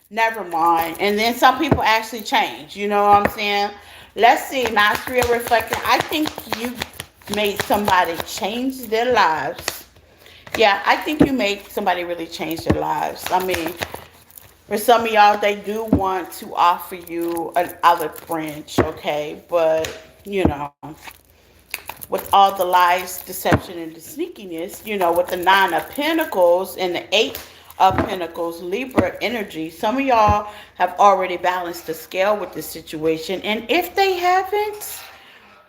never mind. And then some people actually change. You know what I'm saying? Let's see. Mastery of reflecting. I think you made somebody change their lives. Yeah, I think you made somebody really change their lives. I mean, for some of y'all, they do want to offer you an olive branch, okay? But, with all the lies, deception, and the sneakiness, with the Nine of Pentacles and the Eight of Pentacles, Libra energy, some of y'all have already balanced the scale with this situation. And if they haven't,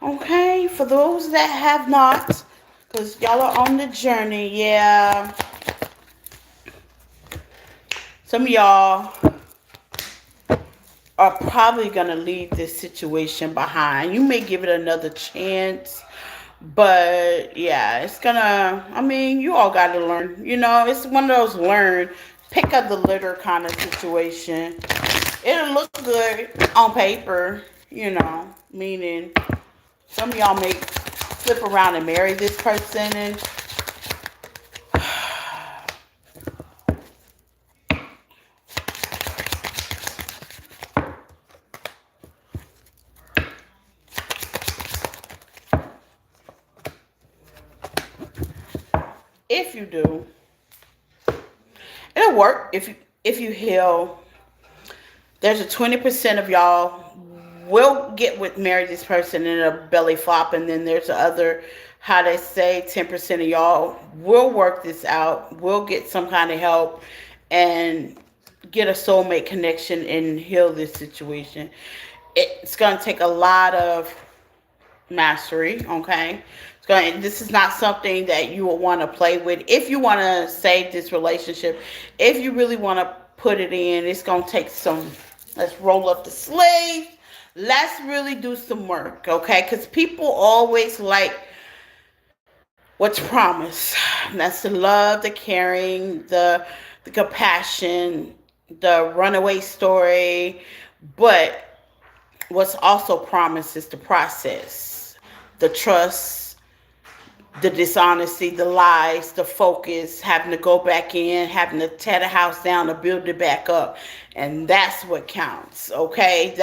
okay, for those that have not, because y'all are on the journey, yeah, some of y'all are probably going to leave this situation behind. You may give it another chance, but yeah, it's gonna, you all got to learn. It's one of those learn pick up the litter kind of situation. It'll look good on paper, meaning some of y'all may flip around and marry this person, and if you do, it'll work if you heal. There's a 20% of y'all will get with marry this person in a belly flop, and then there's the other, how they say, 10% of y'all will work this out, will get some kind of help, and get a soulmate connection and heal this situation. It's gonna take a lot of mastery, okay? This is not something that you will want to play with. If you want to save this relationship, if you really want to put it in, it's going to take some, let's roll up the sleeves. Let's really do some work, okay? Because people always like what's promised. That's the love, the caring, the compassion, the runaway story. But what's also promised is the process, the trust, the dishonesty, the lies, the focus, having to go back in, having to tear the house down to build it back up. And that's what counts, okay?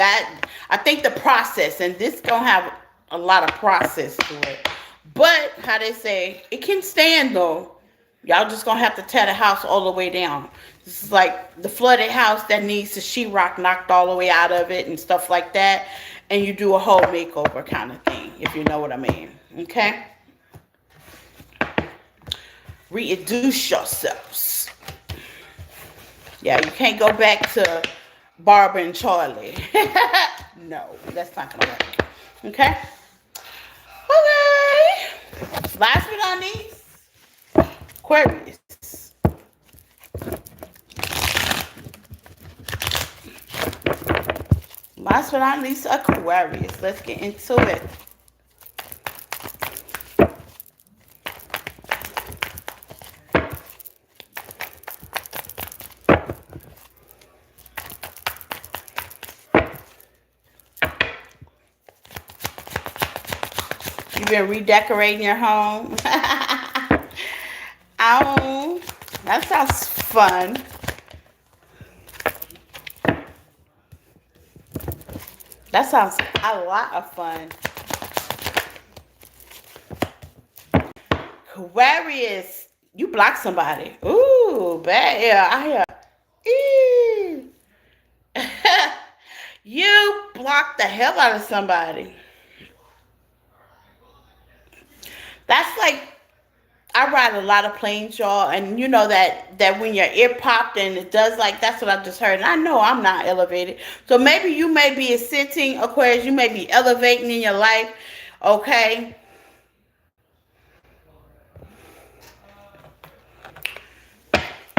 I think the process, and this gonna have a lot of process to it. But, how they say, it can stand though. Y'all just gonna have to tear the house all the way down. This is like the flooded house that needs the sheetrock knocked all the way out of it and stuff like that. And you do a whole makeover kind of thing, if you know what I mean, okay? Reintroduce yourselves. Yeah, you can't go back to Barbara and Charlie. No, that's not gonna work. Okay? Okay. Last but not least, Aquarius. Last but not least, Aquarius. Let's get into it. You've been redecorating your home. Oh, that sounds fun. That sounds a lot of fun. Aquarius, you block somebody. Ooh, bad. Yeah, I hear. You block the hell out of somebody. That's like, I ride a lot of planes, y'all, and you know that when your ear popped and it does, like, that's what I just heard. And I know I'm not elevated. So maybe you may be ascending, Aquarius, you may be elevating in your life, okay?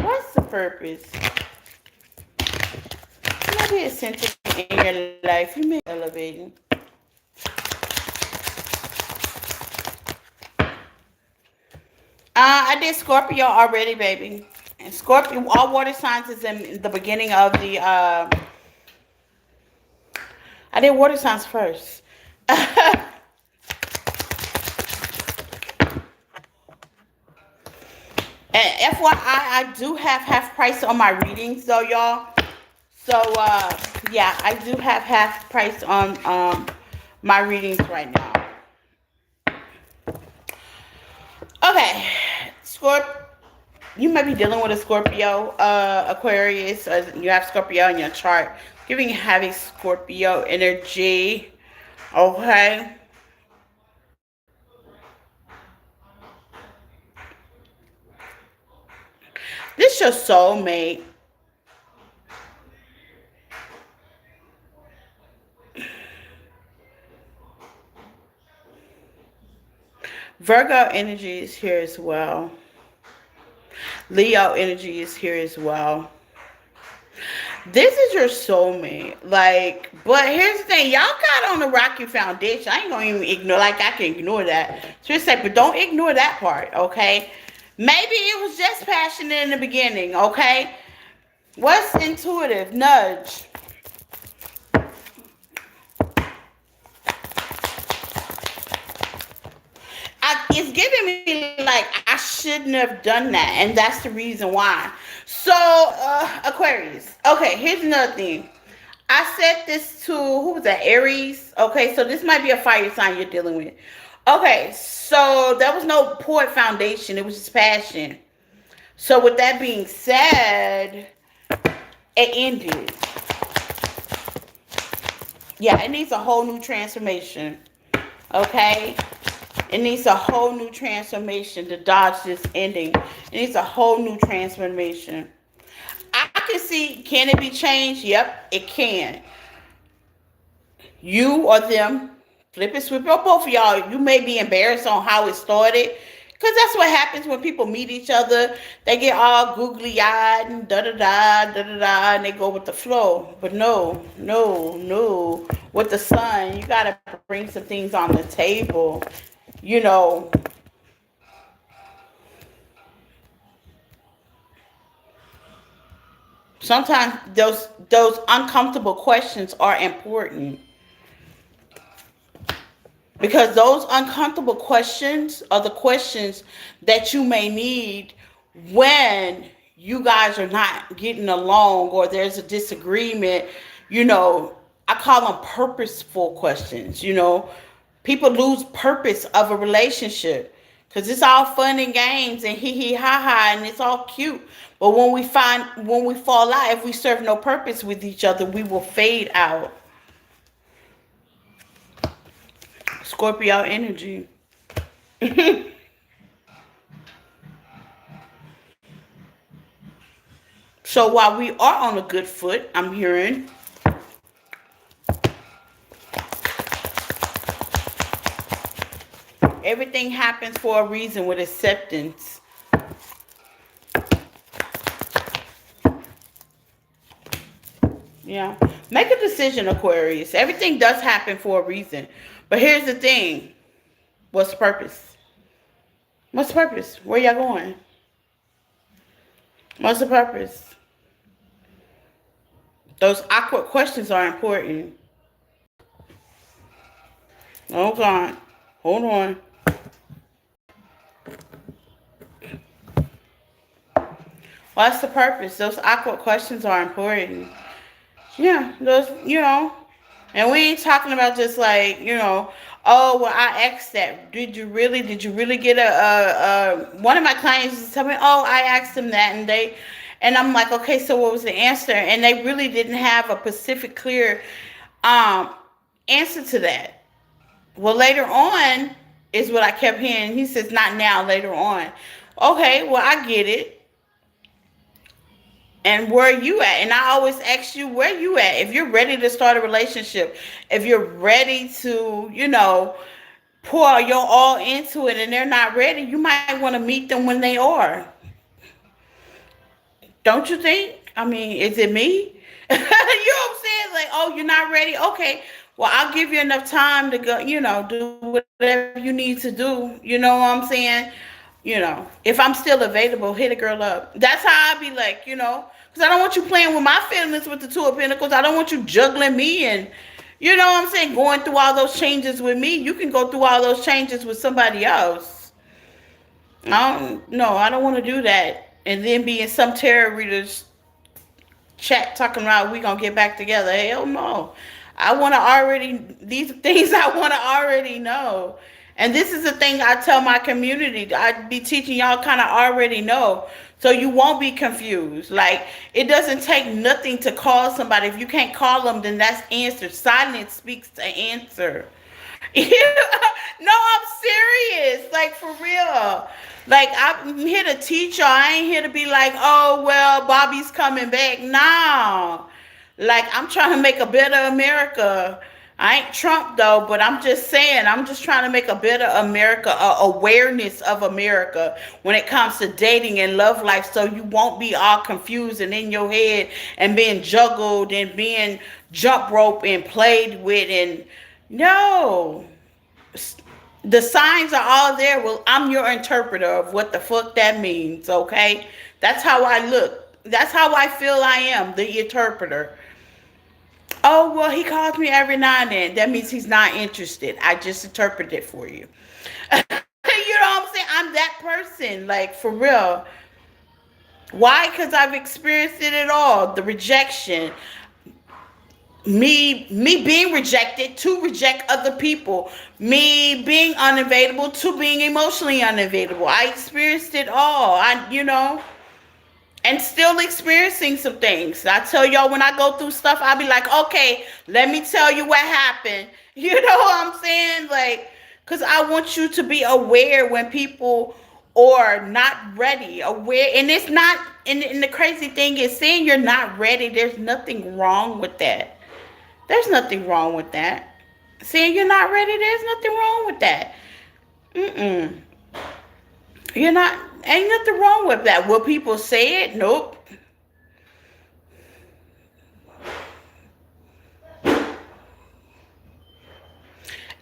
What's the purpose? You may be ascending in your life, you may be elevating. I did Scorpio already, baby. And Scorpio, all water signs is in the beginning of the. I did water signs first. And FYI, I do have half price on my readings, though, y'all. So, yeah, I do have half price on my readings right now. Okay, you might be dealing with a Scorpio, Aquarius, or you have Scorpio in your chart, giving heavy Scorpio energy, okay? This your soulmate. Virgo energy is here as well. Leo energy is here as well. This is your soulmate. Like, but here's the thing. Y'all got on the rocky foundation. I ain't going to even ignore, like, I can ignore that. So just say, but don't ignore that part, okay? Maybe it was just passionate in the beginning, okay? What's intuitive? Nudge. It's giving me like I shouldn't have done that, and that's the reason why. So, Aquarius. Okay, here's another thing. I said this to who was that? Aries. Okay, so this might be a fire sign you're dealing with. Okay, so there was no poor foundation. It was just passion. So with that being said, it ended. Yeah, it needs a whole new transformation. Okay? It needs a whole new transformation. The dodge this ending. It needs a whole new transformation. I can see, can it be changed? Yep, it can. You or them, flip it, swip it, or both of y'all, you may be embarrassed on how it started. Because that's what happens when people meet each other. They get all googly eyed and da da da, da da da, and they go with the flow. But no, no, no. With the sun, you got to bring some things on the table. You know, sometimes those uncomfortable questions are important because those uncomfortable questions are the questions that you may need when you guys are not getting along or there's a disagreement. You know, I call them purposeful questions. People lose purpose of a relationship because it's all fun and games and hee hee ha ha and it's all cute. But when we fall out, if we serve no purpose with each other, we will fade out. Scorpio energy. So while we are on a good foot, I'm hearing everything happens for a reason with acceptance. Yeah. Make a decision, Aquarius. Everything does happen for a reason. But here's the thing. What's the purpose? What's the purpose? Where y'all going? What's the purpose? Those awkward questions are important. Oh God. Hold on. What's the purpose? Those awkward questions are important. Yeah, and we ain't talking about just like, oh, well, I asked that. Did you really get one of my clients used to tell me, oh, I asked them that, and I'm like, okay, so what was the answer? And they really didn't have a specific, clear, um, answer to that. Well, later on is what I kept hearing. He says, not now, later on. Okay, well, I get it. And where you at? And I always ask you where you at. If you're ready to start a relationship, if you're ready to, pour your all into it and they're not ready, you might want to meet them when they are. Don't you think? I mean, is it me? You know what I'm saying? Like, oh, you're not ready? Okay. Well, I'll give you enough time to go, do whatever you need to do. You know what I'm saying? If I'm still available, hit a girl up. That's how I be like, because I don't want you playing with my feelings with the Two of Pentacles. I don't want you juggling me and, you know what I'm saying, going through all those changes with me. You can go through all those changes with somebody else. I don't want to do that. And then be in some tarot readers chat talking about we gonna get back together. Hell no. These things I want to already know. And this is the thing I tell my community. I be teaching y'all kind of already know. So you won't be confused. Like, it doesn't take nothing to call somebody. If you can't call them, then that's answer. Silence speaks to answer. No, I'm serious. Like, for real. Like, I'm here to teach y'all. I ain't here to be like, oh, well, Bobby's coming back. No. Like, I'm trying to make a better America. I ain't Trump though, but I'm just saying, I'm just trying to make a better America, awareness of America when it comes to dating and love life, so you won't be all confused and in your head and being juggled and being jump rope and played with. And no, the signs are all there. Well, I'm your interpreter of what the fuck that means, okay? That's how I look. That's how I feel I am, the interpreter. Oh, well, he calls me every now and then. That means he's not interested. I just interpreted it for you. You know what I'm saying? I'm that person, like, for real. Why? Because I've experienced it all. The rejection, me being rejected to reject other people, me being unavailable to being emotionally unavailable. I experienced it all. And still experiencing some things. I tell y'all, when I go through stuff, I'll be like, okay, let me tell you what happened. You know what I'm saying? Like, because I want you to be aware when people are not ready, aware. And it's not, and the crazy thing is, saying you're not ready, there's nothing wrong with that. There's nothing wrong with that. Saying you're not ready, there's nothing wrong with that. Mm-mm. You're not, ain't nothing wrong with that. Will people say it? Nope.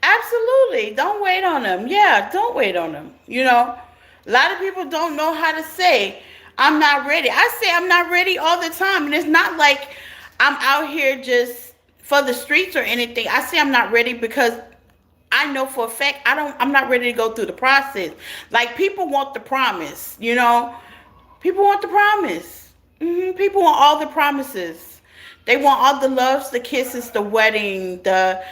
Absolutely. Don't wait on them. Yeah, don't wait on them. A lot of people don't know how to say, I'm not ready. I say I'm not ready all the time. And it's not like I'm out here just for the streets or anything. I say I'm not ready because I know for a fact I'm not ready to go through the process. Like, people want the promise. People want the promise. People want all the promises. They want all the loves, the kisses, the wedding, the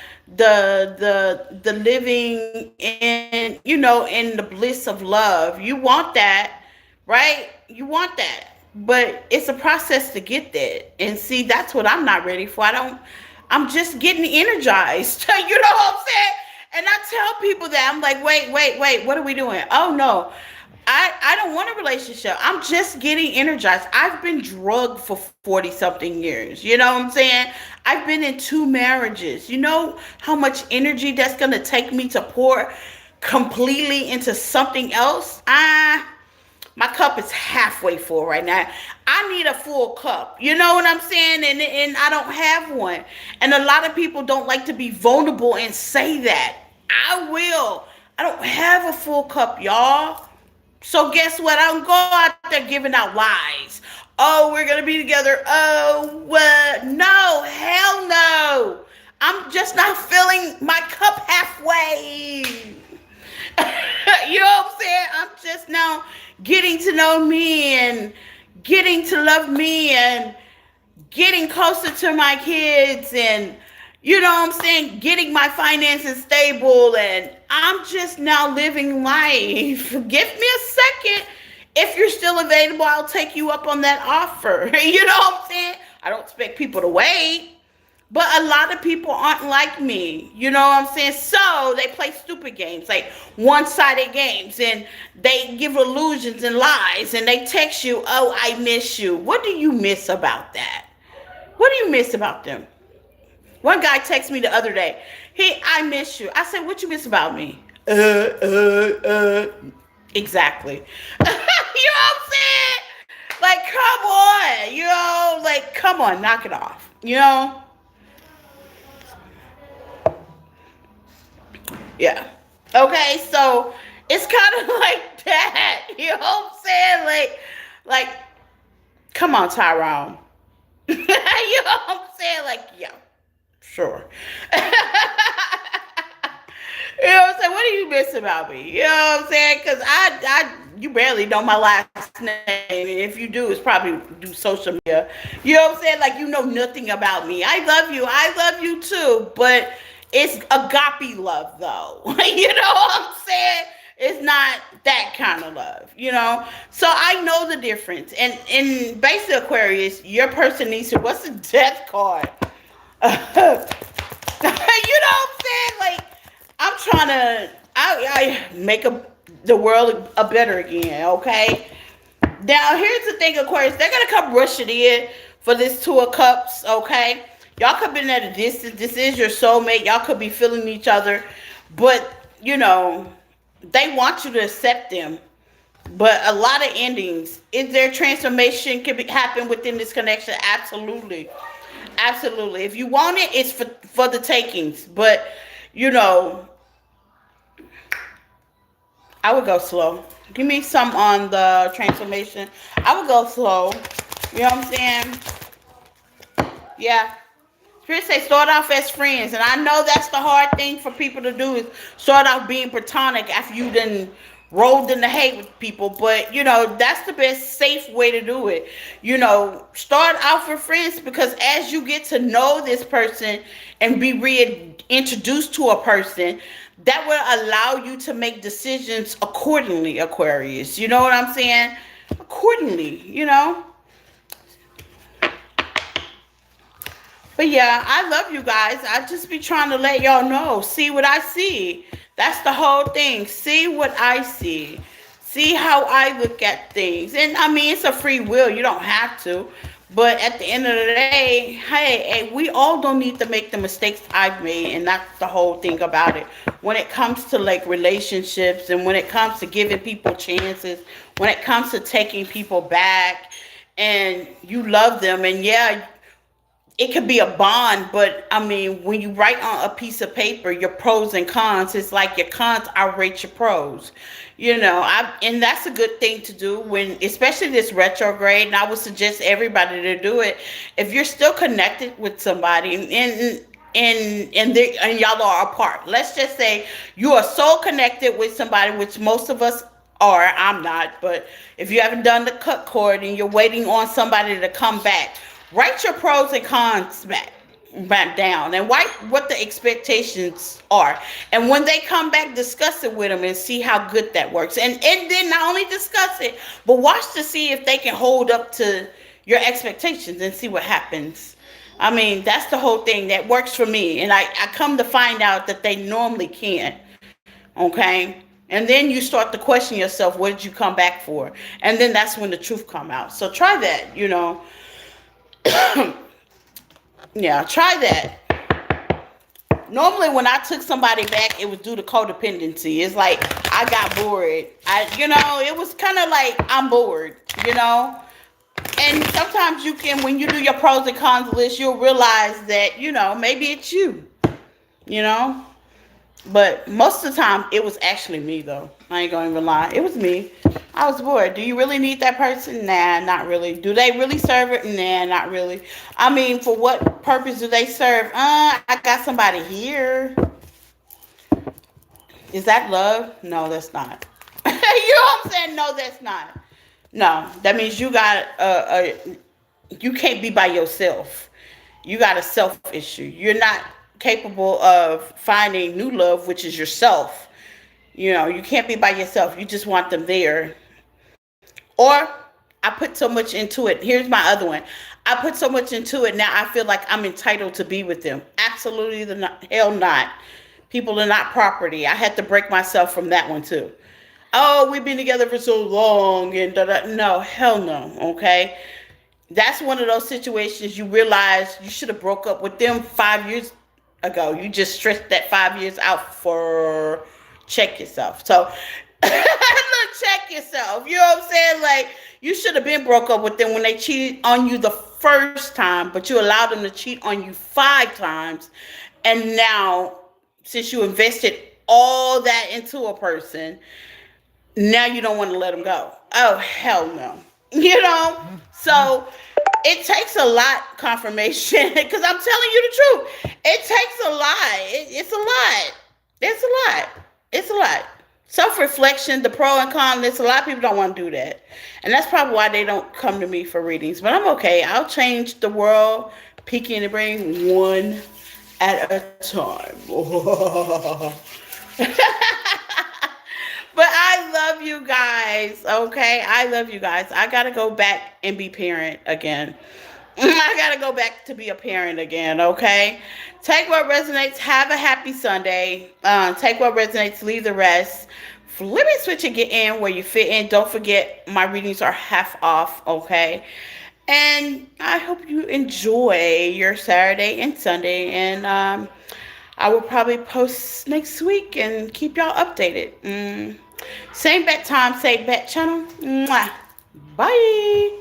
living in the bliss of love. You want that, right? You want that. But it's a process to get that. And see, that's what I'm not ready for. I'm just getting energized. You know what I'm saying? And I tell people that. I'm like, wait, what are we doing? Oh no. I don't want a relationship. I'm just getting energized. I've been drugged for 40 something years. You know what I'm saying? I've been in 2 marriages. You know how much energy that's going to take me to pour completely into something else? My cup is halfway full right now. I need a full cup. You know what I'm saying? And I don't have one. And a lot of people don't like to be vulnerable and say that. I will. I don't have a full cup, y'all. So guess what? I don't go out there giving out lies. Oh, we're gonna be together. Oh, what? No, hell no. I'm just not filling my cup halfway. You know what I'm saying? I'm just now getting to know me and getting to love me and getting closer to my kids and what I'm saying, getting my finances stable, and I'm just now living life. Give me a second. If you're still available, I'll take you up on that offer. You know what I'm saying? I don't expect people to wait. But a lot of people aren't like me. You know what I'm saying? So they play stupid games, like one-sided games, and they give illusions and lies, and they text you, oh, I miss you. What do you miss about that? What do you miss about them? One guy texted me the other day. I miss you. I said, what you miss about me? Exactly. You know what I'm saying? Like, come on. Like, come on, knock it off. Yeah. Okay, so it's kind of like that. You know what I'm saying? Like, come on, Tyrone. You know what I'm saying? Like, yeah, sure. You know what I'm saying? What do you miss about me? You know what I'm saying? Because you barely know my last name. And if you do, it's probably do social media. You know what I'm saying? Like, you know nothing about me. I love you. I love you too. But it's agape love, though. You know what I'm saying? It's not that kind of love. So I know the difference. And in basic Aquarius, your person needs to, what's the death card? You know what I'm saying? Like, I'm trying to, I make the world a better again, okay? Now, here's the thing, Aquarius. They're going to come rushing in for this Two of Cups, okay? Y'all could be at a distance. This is your soulmate. Y'all could be feeling each other. But, they want you to accept them. But a lot of endings. Is there transformation could happen within this connection? Absolutely. Absolutely. If you want it, it's for the takings. But, I would go slow. Give me some on the transformation. I would go slow. You know what I'm saying? Yeah. Chris say start off as friends, and I know that's the hard thing for people to do is start off being platonic after you done rolled in the hay with people. But that's the best safe way to do it. Start off with friends because as you get to know this person and be reintroduced to a person, that will allow you to make decisions accordingly, Aquarius. You know what I'm saying? Accordingly. But yeah, I love you guys. I just be trying to let y'all know. See what I see. That's the whole thing. See what I see. See how I look at things. And I mean, it's a free will. You don't have to. But at the end of the day, hey, we all don't need to make the mistakes I've made. And that's the whole thing about it. When it comes to like relationships and when it comes to giving people chances, when it comes to taking people back and you love them and yeah, it could be a bond, but I mean, when you write on a piece of paper your pros and cons, it's like your cons outrate your pros. And that's a good thing to do when, especially this retrograde. And I would suggest everybody to do it if you're still connected with somebody and y'all are apart. Let's just say you are so connected with somebody, which most of us are. I'm not, but if you haven't done the cut cord and you're waiting on somebody to come back, write your pros and cons back down and write what the expectations are. And when they come back, discuss it with them and see how good that works. And then not only discuss it, but watch to see if they can hold up to your expectations and see what happens. I mean, that's the whole thing that works for me. And I come to find out that they normally can't. Okay? And then you start to question yourself, what did you come back for? And then that's when the truth come out. So try that. Yeah, try that. Normally when I took somebody back, it was due to codependency. It's like I got bored. It was kind of like I'm bored. And sometimes you can, when you do your pros and cons list, you'll realize that, maybe it's you. But most of the time, it was actually me, though. I ain't gonna even lie. It was me. I was bored. Do you really need that person? Nah, not really. Do they really serve it? Nah, not really. I mean, for what purpose do they serve? I got somebody here. Is that love? No, that's not. You know what I'm saying? No, that's not. No, that means you got you can't be by yourself. You got a self issue. You're not capable of finding new love, which is yourself. You can't be by yourself. You just want them there. Or I put so much into it. Here's my other one. I put so much into it now I feel like I'm entitled to be with them. Absolutely the hell not. People are not property. I had to break myself from that one too. Oh, we've been together for so long and da-da. No, hell no. Okay. That's one of those situations you realize you should have broke up with them 5 years ago. You just stretched that 5 years out for check yourself. So look, check yourself. You know what I'm saying? Like you should have been broke up with them when they cheated on you the first time, but you allowed them to cheat on you 5 times. And now, since you invested all that into a person, now you don't want to let them go. Oh, hell no. So it takes a lot, confirmation, because I'm telling you the truth. It takes a lot. It's a lot. It's a lot. It's a lot. Self-reflection, the pro and con list, a lot of people don't want to do that. And that's probably why they don't come to me for readings. But I'm okay. I'll change the world, peeking in the brain, one at a time. But I love you guys, okay? I love you guys. I got to go back and be parent again. I got to go back to be a parent again, okay? Take what resonates. Have a happy Sunday. Take what resonates. Leave the rest. Flip it, switch it, get in where you fit in. Don't forget, my readings are half off, okay? And I hope you enjoy your Saturday and Sunday. And I will probably post next week and keep y'all updated. Same bat time, same bat channel. Mwah. Bye.